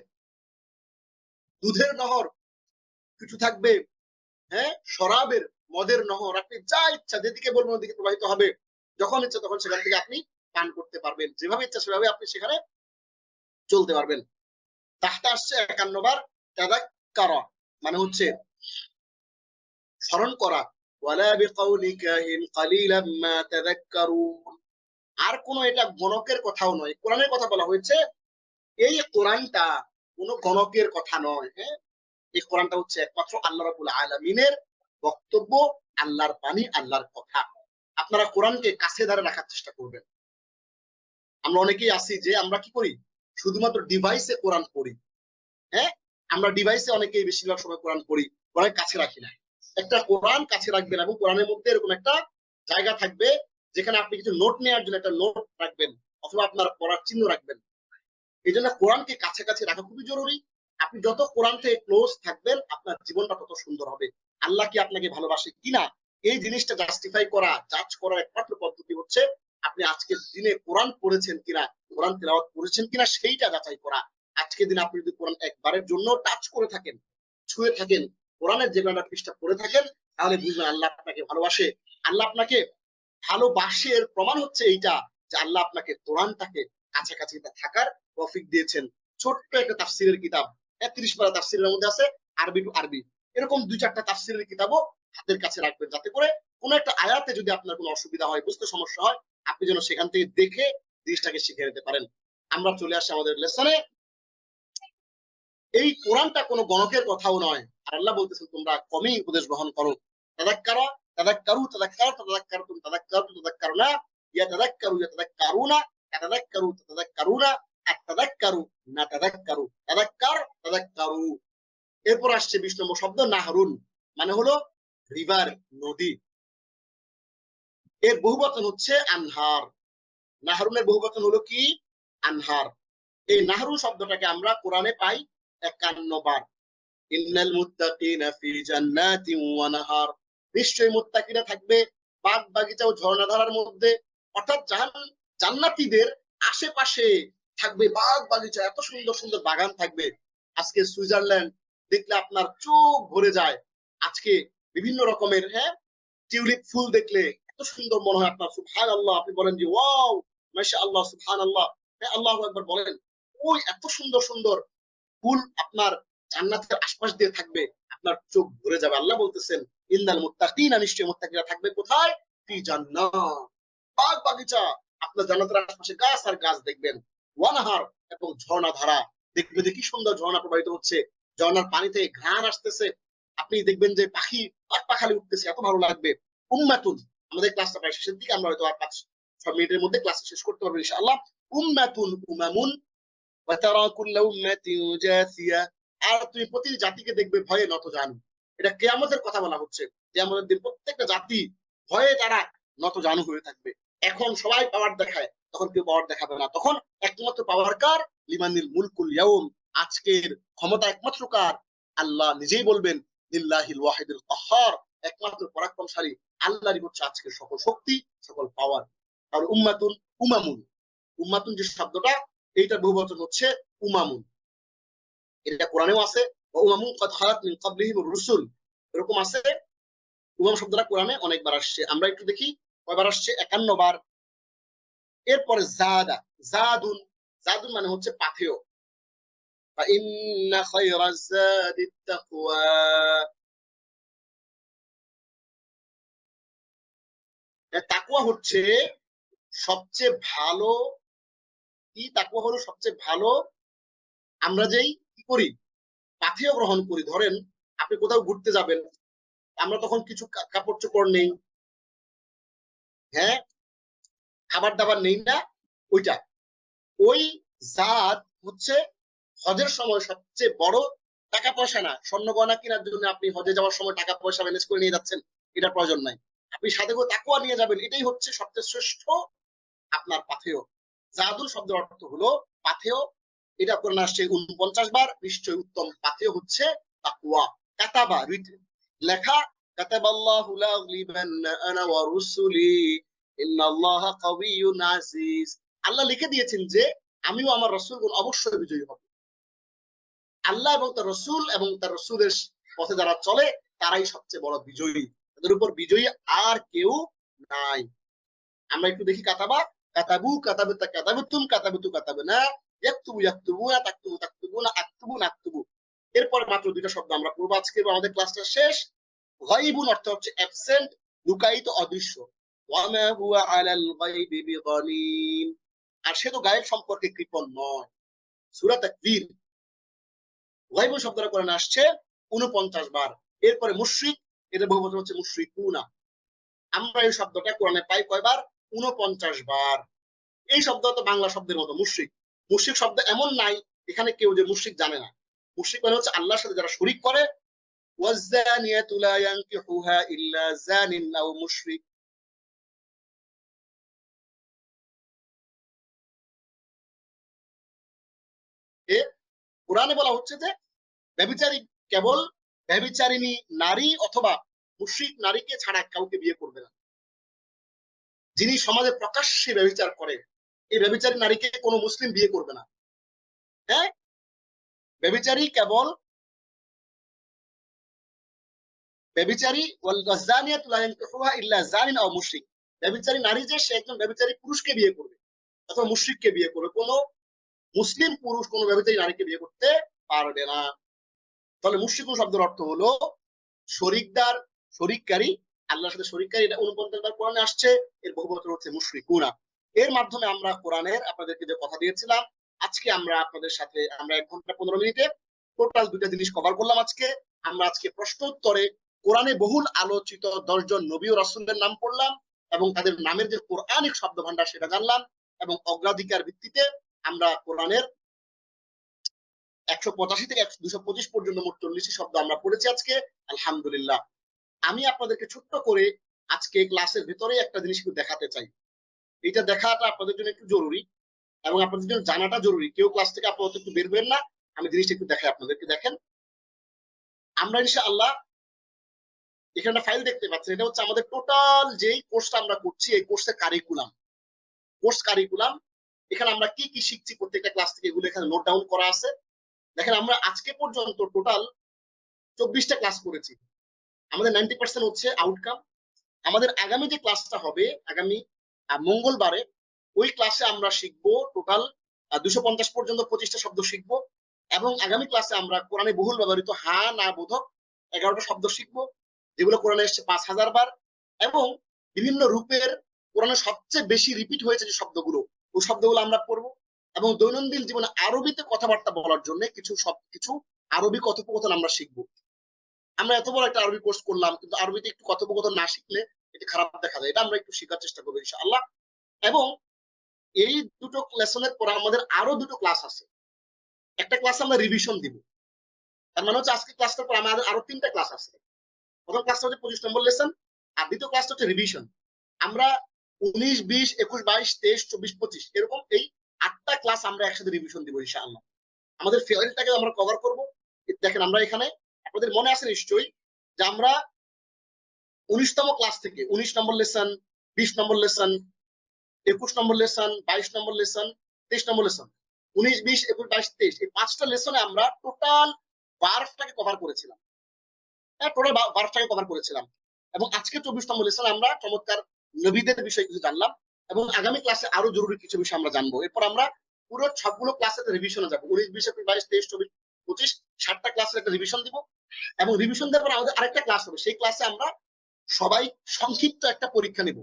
দুধের নহর, কিছু থাকবে হ্যাঁ শরাবের, মদের নহর। আপনি যা ইচ্ছা যেদিকে বলবেন ওদিকে প্রবাহিত হবে, যখন ইচ্ছা তখন সেখান থেকে আপনি পান করতে পারবেন, যেভাবে ইচ্ছা সেভাবে আপনি সেখানে চলতে পারবেন। তাহতা আসছে 51 বার। তাযাক্কারা মানে হচ্ছে স্মরণ করা। ওয়ালা বিকাউলি কাহিন কালিলাম মা তাযাক্কারুন, আর কোন এটা গণকের কথাও নয়, কোরআনের কথা বলা হয়েছে। এই কোরআনটা কোন গণকের কথা নয়। হ্যাঁ, এই কোরআনটা হচ্ছে একমাত্র আল্লাহ রাব্বুল আলামিনের বক্তব্য, আল্লাহর বাণী, আল্লাহর কথা। আপনারা কোরআনকে কাছে ধরে রাখার চেষ্টা করবেন। আমরা অনেকেই আছি যে আমরা কি করি, শুধুমাত্র ডিভাইসে কোরআন পড়ি। হ্যাঁ, আমরা ডিভাইসে অনেকেই বেশিরভাগ সময় কোরআন পড়ি, কোরআন কাছে রাখি না। একটা কোরআন কাছে রাখবেন এবং কোরআনের মধ্যে এরকম একটা জায়গা থাকবে যেখানে আপনি কিছু নোট নেওয়ার জন্য একটা নোট রাখবেন, অথবা আপনার পড়ার চিহ্ন রাখবেন। এই জন্য কোরআনকে কাছে কাছে রাখা খুবই জরুরি। আপনি যত কোরআন থেকে ক্লোজ থাকবেন, আপনার জীবনটা তত সুন্দর হবে। আল্লাহ কি আপনাকে ভালোবাসে কিনা এই জিনিসটা জাস্টিফাই করা, জাজ করার একমাত্র পদ্ধতি হচ্ছে আপনি আজকের দিনে কোরআন পড়েছেন কিনা, কোরআন তেলাওয়াত করেছেন কিনা সেইটা যাচাই করা। আজকের দিনে আপনি যদি কোরআন একবারের জন্য টাচ করে থাকেন, ছুঁয়ে থাকেন, কোরআনের যে একটা পৃষ্ঠা পড়ে থাকেন, তাহলে বুঝবেন আল্লাহ আপনাকে ভালোবাসে। আল্লাহ আপনাকে ভালোবাসে এর প্রমাণ হচ্ছে এইটা যে আল্লাহ আপনাকে কোরআনটাকে কাছাকাছি থাকার তৌফিক দিয়েছেন। ছোট্ট একটা তাফসিরের কিতাব, 30 পারা তাফসিরের মধ্যে আছে আরবি টু আরবি, এরকম 2-4টা তাফসিরের কিতাবও হাতের কাছে রাখবেন, যাতে করে কোন একটা আয়াতে যদি আপনার কোনো অসুবিধা হয়, বুঝতে সমস্যা হয়, আপনি যেন সেখান থেকে দেখে জিনিসটাকে শিখে নিতে পারেন। আমরা চলে আসি আমাদের লেসনে। এই কোরআনটা কোনো গণকের কথাও নয়, আর আল্লাহ বলতেছেন তোমরা কমই উপদেশ গ্রহণ করো। তাদাক্কারা তাদাক্কারু তাদাক্কার তাদাক্কারতুম তাদাক্কারতু তাদাক্কারুনা ইয়াতাদাক্কারু ইয়াতাদাক্কারুনা তাদাক্কারু তাদাক্কারুনা আতাদাক্কারু না তাদাক্কারু তাদাক্কার তাদাক্কারু। এরপর আসছে 20 নম্বর শব্দ নাহরুন, মানে হলো রিভার, নদী। এর বহুবচন হচ্ছে আনহার। নাহরুনের বহুবচন হলো কি? আনহার। এই নাহরুন শব্দটাকে আমরা কোরআনে পাই 51 বার। ইন্নাল মুত্তাকিনা ফি জান্নাতিন ওয়া নাহার, নিশ্চয়ই মুত্তাকিরা থাকবে বাগ বাগিচা ও ঝর্ণাধারার মধ্যে। অর্থাৎ জান্নাতীদের আশেপাশে থাকবে বাগ বাগিচা, এত সুন্দর সুন্দর বাগান থাকবে। আজকে সুইজারল্যান্ড দেখলে আপনার চোখ ভরে যায়। আজকে বিভিন্ন রকমের টিউলিপ ফুল দেখলে এত সুন্দর মনে হয় আপনার, সুবহানাল্লাহ। আপনি বলেন যে ওয়াও মাশাআল্লাহ সুবহানাল্লাহ, আল্লাহু আকবার বলেন। ওই এত সুন্দর সুন্দর ফুল আপনার জান্নাতের আশপাশ দিয়ে থাকবে, আপনার চোখ ভরে যাবে। আল্লাহ বলতেছেন ইন্নাল মুত্তাকিনা, নিশ্চয়ই মুত্তাকিরা থাকবে কোথায়? ফি জান্নাত, বাগ বাগিচা। আপনার জান্নাতের আশপাশে গাছ আর গাছ দেখবেন। ওয়ানাহার, এবং ঝর্ণা ধারা দেখবে যে কি সুন্দর ঝর্ণা প্রবাহিত হচ্ছে, ঝর্ণার পানিতে ঘ্রাণ আসতেছে। আপনি দেখবেন যে পাখি পাখালি উঠতেছে, এত ভালো লাগবে। উম্মাতুন, আমাদের ক্লাসটা প্রায় শেষের দিকে, আমরা হয়তো আর 5-6 মিনিটের মধ্যে ক্লাস শেষ করতে পারবো ইনশাআল্লাহ। উম্মাতুন উমামুন ওয়া তারা কুল্লু উম্মাতিন জাসিয়া, আর তুমি প্রতি জাতিকে দেখবে ভয়ে নত জানু। এটা কিয়ামতের কথা বলা হচ্ছে। কিয়ামতের দিন প্রত্যেকটা জাতি ভয়ে তারা নত জানু হয়ে থাকবে। এখন সবাই পাওয়ার দেখায়, তখন কেউ পাওয়ার দেখাবে না। তখন একমাত্র পাওয়ার কার? লিমানিল মুলকুল ইয়াউম, আজকের ক্ষমতা একমাত্র কার? আল্লাহ নিজেই বলবেন লিল্লাহিল ওয়াহিদুল কাহ্হার, একমাত্র পরাক্রমশালী আল্লাহরই হচ্ছে আজকের সকল শক্তি, সকল পাওয়ার। তাহলে উম্মাতুন উমামুন, উম্মাতুন যে শব্দটা, এইটার বহুবচন হচ্ছে উমামুন। এটা কোরআনেও আছে, উমামুন ক্বাদ খালাত মিন ক্বাবলিহিমুর রুসুল, এরকম আছে। উমাম শব্দটা কোরআনে অনেকবার আসছে। আমরা একটু দেখি কয়বার আসছে। 51 বার। এরপরে জাদা, জাদুন, জাদুন মানে হচ্ছে পাথেয়। ফাইন্না খায়রাজ জাদিত তাকওয়া, তাকওয়া হচ্ছে সবচেয়ে ভালো। কি? তাকওয়া হলো সবচেয়ে ভালো। আমরা যেই কি করি, পাথেয় গ্রহণ করি। ধরেন আপনি কোথাও ঘুরতে যাবেন, আমরা তখন কিছু কাপড় চোপড় নেই, খাবার দাবার নেই না, ওইটা। ওই জাত হচ্ছে হজের সময় সবচেয়ে বড়। টাকা পয়সা না, স্বর্ণ গয়না কেনার জন্য আপনি হজে যাওয়ার সময় টাকা পয়সা ম্যানেজ করে নিয়ে যাচ্ছেন, এটা প্রয়োজন নাই। আপনি সাথে করে তাকওয়া নিয়ে যাবেন, এটাই হচ্ছে সবচেয়ে শ্রেষ্ঠ আপনার পাথেয়। জাদুল শব্দের অর্থ হলো পাথেয়। এটা কোরআনে আসছে 49 বার। নিশ্চয়ই উত্তম পাথেয় হচ্ছে তাকওয়া। কাতাবা, লেখা। কাতাবাল্লাহু লা আগলিবান্না আনা ওয়া রুসুলি ইন্নাল্লাহা কাওয়িয়্যুন আজিজ, আল্লাহ লিখে দিয়েছেন যে আমিও আমার রাসূলগণ অবশ্যই বিজয়ী হব। আল্লাহ এবং তার রাসূল এবং তার রাসূলের পথে যারা চলে তারাই সবচেয়ে বড় বিজয়ী, তাদের উপর বিজয়ী আর কেউ নাই। আমরা একটু দেখি কাতাবা, কাতাবু কাতাবাতা কাতাবাতুম কাতাবাতু কাতাবানা ইয়াকতুবু ইয়াকতুবুনা তাকতুবু তাকতুবুনা আকতুবু নাকতুবু। এরপরে মাত্র 2টা শব্দ আমরা পড়ব আজকে, আমাদের ক্লাসটা শেষ। গায়বুন অর্থ হচ্ছে অ্যাবসেন্ট, লুকায়িত, অদৃশ্য। ওয়া মা হুয়া আলাল গায়বি বিযানিন, আর সে তো গায়েব সম্পর্কে কৃপণ নয়। সূরা তাকবীর। গায়বুন শব্দটা কোরআনে আসছে 49 বার। এরপরে মুশরিক, এর বহুবচন হচ্ছে মুশরিকুনা। আমরা এই শব্দটা কোরআনে পাই কয়বার? 49 বার। এই শব্দ তো বাংলা শব্দের মতো মুশরিক। মুশরিক শব্দ এমন নাই এখানে কেউ যে মুশরিক জানে না। মুশরিক মানে হচ্ছে আল্লাহর সাথে যারা শরীক করে। ওয়াজ্জানিয়াতু লা ইয়ানকিহুহা ইল্লা জানিন আও মুশরিক। কোরআনে বলা হচ্ছে যে ব্যভিচারী কেবল ব্যভিচারিণী নারী অথবা মুশরিক নারীকে ছাড়া কাউকে বিয়ে করবে না। যিনি সমাজে প্রকাশ্যে ব্যভিচার করে, এই ব্যভিচারী নারীকে কোনো মুসলিম বিয়ে করবে না। ব্যভিচারী কেবল ব্যভিচারী, ওয়াল-জানিয়াতু লা ইয়ানকিহুহা ইল্লা জানিন আও মুশরিক। ব্যভিচারী নারী যে সে একজন ব্যভিচারী পুরুষকে বিয়ে করবে অথবা মুশরিককে বিয়ে করবে, কোনো মুসলিম পুরুষ কোনো ব্যভিচারী নারীকে বিয়ে করতে পারবে না। তাহলে মুশরিকুন শব্দের অর্থ হলো শরিকদার, শরিককারী, আল্লাহর সাথে শরিককারী। এটা 49 বার কোরআনে আসছে, এর বহু বচন হচ্ছে মুশরিকুনা। এর মাধ্যমে আমরা কোরআনের আপনাদেরকে যে কথা দিয়েছিলাম, আজকে আমরা আপনাদের সাথে আমরা 1 ঘন্টা 15 মিনিটে টোটাল 2টা জিনিস কভার করলাম। আমরা আজকে প্রশ্ন উত্তরে কোরআনে বহুল আলোচিত 10 জন নবী ও রাসূলদের নাম পড়লাম এবং তাদের নামের যে কোরআনিক শব্দ ভান্ডার সেটা জানলাম, এবং অগ্রাধিকার ভিত্তিতে আমরা কোরআনের 185 থেকে 225 পর্যন্ত মোট 40টি শব্দ আমরা পড়েছি আজকে, আলহামদুলিল্লাহ। আমি আপনাদেরকে ছোট্ট করে আজকে ক্লাসের ভিতরে একটা জিনিস একটু দেখাতে চাই। এটা দেখাটা আপনাদের জন্য একটু জরুরি এবং আপনাদের জন্য জানাটা জরুরি। কেউ ক্লাস থেকে আপাতত একটু বের হবেন না, আমি জিনিসটা একটু দেখাই আপনাদেরকে। দেখেন, আমরা ইনশাআল্লাহ এখানে ফাইল দেখতে পাচ্ছেন, এটা হচ্ছে আমাদের টোটাল যেই কোর্সটা আমরা করছি, এই কোর্সের কারিকুলাম। কোর্স কারিকুলাম, এখানে আমরা কি কি শিখছি প্রত্যেকটা ক্লাস থেকে এগুলো এখানে নোট ডাউন করা আছে। দেখেন, আমরা আজকে পর্যন্ত টোটাল 24টা ক্লাস করেছি। আমাদের 90% হচ্ছে আউটকাম। আমাদের আগামী যে ক্লাসটা হবে আগামী মঙ্গলবারে, ওই ক্লাসে আমরা শিখবো টোটাল 250 পর্যন্ত 25টা শব্দ শিখবো, এবং আগামী ক্লাসে আমরা কোরআনে বহুল ব্যবহৃত হা না বোধক 11টা শব্দ শিখবো, যেগুলো কোরআনে এসেছে 5000 বার, এবং বিভিন্ন রূপের কোরআনে সবচেয়ে বেশি রিপিট হয়েছে যে শব্দগুলো, ওই শব্দগুলো আমরা পড়বো। এবং দৈনন্দিন জীবনে আরবিতে কথাবার্তা বলার জন্য কিছু আরবি কথোপকথন আমরা শিখবো। আমরা এত বড় একটা আরবি কোর্স করলাম, কিন্তু আরবিতে একটু কথোপকথন না শিখলে এটা খারাপ দেখা যায়। এটা আমরা একটু শেখার চেষ্টা করবো ইনশাআল্লাহ। এবং এই দুটো লেসনের পর আমাদের আরো দুটো ক্লাস আছে। একটা ক্লাস আমরা রিভিশন দিব, তার মানে হচ্ছে আজকে ক্লাসটার পর আমাদের আরো 3টা ক্লাস আছে। প্রথম ক্লাসটা হচ্ছে 25 নম্বর লেসন, আর দ্বিতীয় ক্লাসটা হচ্ছে রিভিশন। আমরা 19, 20, 21, 22, 23, 24, 25 এরকম এই 8টা ক্লাস আমরা একসাথে রিভিশন দিব ইনশাআল্লাহ। আমাদের ফেভারিটটাকে আমরা কভার করব। দেখেন, আমরা এখানে আপনাদের মনে আছে নিশ্চয়ই যে আমরা 19তম ক্লাস থেকে 19 নম্বর লেসন, 20 নম্বর লেসন, 21 নম্বর লেসন, 22 নম্বর লেসন, 23 নম্বর লেসন, 19, 20, 21, 22, 23 এই 5টা লেসনে আমরা টোটাল ভার্বটাকে কভার করেছিলাম। টোটাল ভার্বটাকে কভার করেছিলাম। এবং আজকে 24 নম্বর লেসনে আমরা চমৎকার নবীদের বিষয়ে কিছু জানলাম, এবং আগামী ক্লাসে আরো জরুরি কিছু বিষয় আমরা জানবো। এরপর আমরা পুরো সবগুলো ক্লাসের রিভিশনে যাবো। 19, 20, 21, 22, 23, 24, 25 7টা ক্লাসের একটা রিভিশন দিব, এবং রিভিশন দেওয়ার পর আমাদের আরেকটা ক্লাস হবে। সেই ক্লাসে আমরা সবাই সংক্ষিপ্ত একটা পরীক্ষা নিব।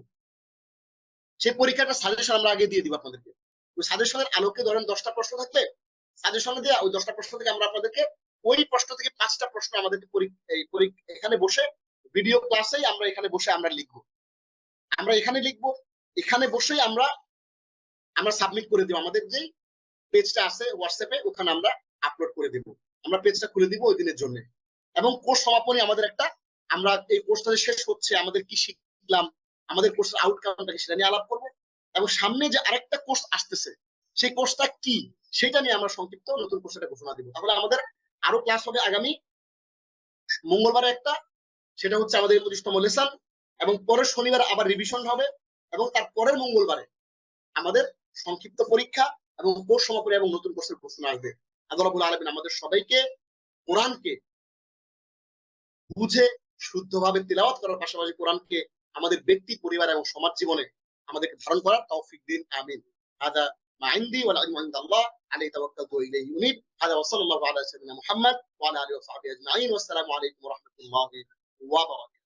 সেই পরীক্ষাটা সাজেশন আমরা আগে দিয়ে দিব আপনাদেরকে। ওই সাজেশনের আলোকে ধরেন 10টা প্রশ্ন থাকলে সাজেশন দিয়ে ওই 10টা প্রশ্ন থেকে আমরা আপনাদেরকে ওই প্রশ্ন থেকে 5টা প্রশ্ন আমাদেরকে এখানে বসে ভিডিও ক্লাসেই আমরা এখানে বসে আমরা লিখবো। আমরা এখানে লিখবো, এখানে বসেই আমরা সাবমিট করে দিব। আমাদের যে পেজটা আছে হোয়াটসঅ্যাপে, ওখানে আমরা আপলোড করে দিব। আমরা পেজটা খুলে দিব ওই দিনের জন্য। এবং কোর্স সমাপনী আমাদের একটা, আমরা এই কোর্সটা শেষ হচ্ছে আমাদের কি শিখলাম, আমাদের কোর্সের আউটকামটা কি, সেটা নিয়ে আলাপ করবো। এবং সামনে যে আরেকটা কোর্স আসতেছে সেই কোর্সটা কি সেটা নিয়ে আমরা সংক্ষিপ্ত নতুন কোর্সটা ঘোষণা দিব। তাহলে আমাদের আরো ক্লাস হবে আগামী মঙ্গলবারে একটা, সেটা হচ্ছে আমাদের 25তম লেসন, এবং পরের শনিবার আবার রিভিশন হবে, এবং তার পরের মঙ্গলবারে আমাদের সংক্ষিপ্ত পরীক্ষা এবং কোর্স সমাপনী এবং নতুন কোর্সের ঘোষণা আসবে। আল্লাহ রাব্বুল আলামিন আমাদের সবাইকে কোরআনকে বুঝে শুদ্ধভাবে তিলাওয়াত করার পাশাপাশি কোরআনকে আমাদের ব্যক্তি, পরিবার এবং সমাজ জীবনে আমাদেরকে ধারণ করার তৌফিক দিন, আমিন। হাদা মা ইনদি ওয়াল ইলমু ইনদাল্লাহ আলাইহি তাওয়াক্কালতু ওয়া ইলাইহি উনীব। হাদা ওয়া সাল্লাল্লাহু আলা সাইয়্যিদিনা মুহাম্মদ ওয়া আলা আলিহি ওয়া সাহবিহি আজমাইন। ওয়াসসালামু আলাইকুম ওয়া রাহমাতুল্লাহি ওয়া বারাকাতুহু।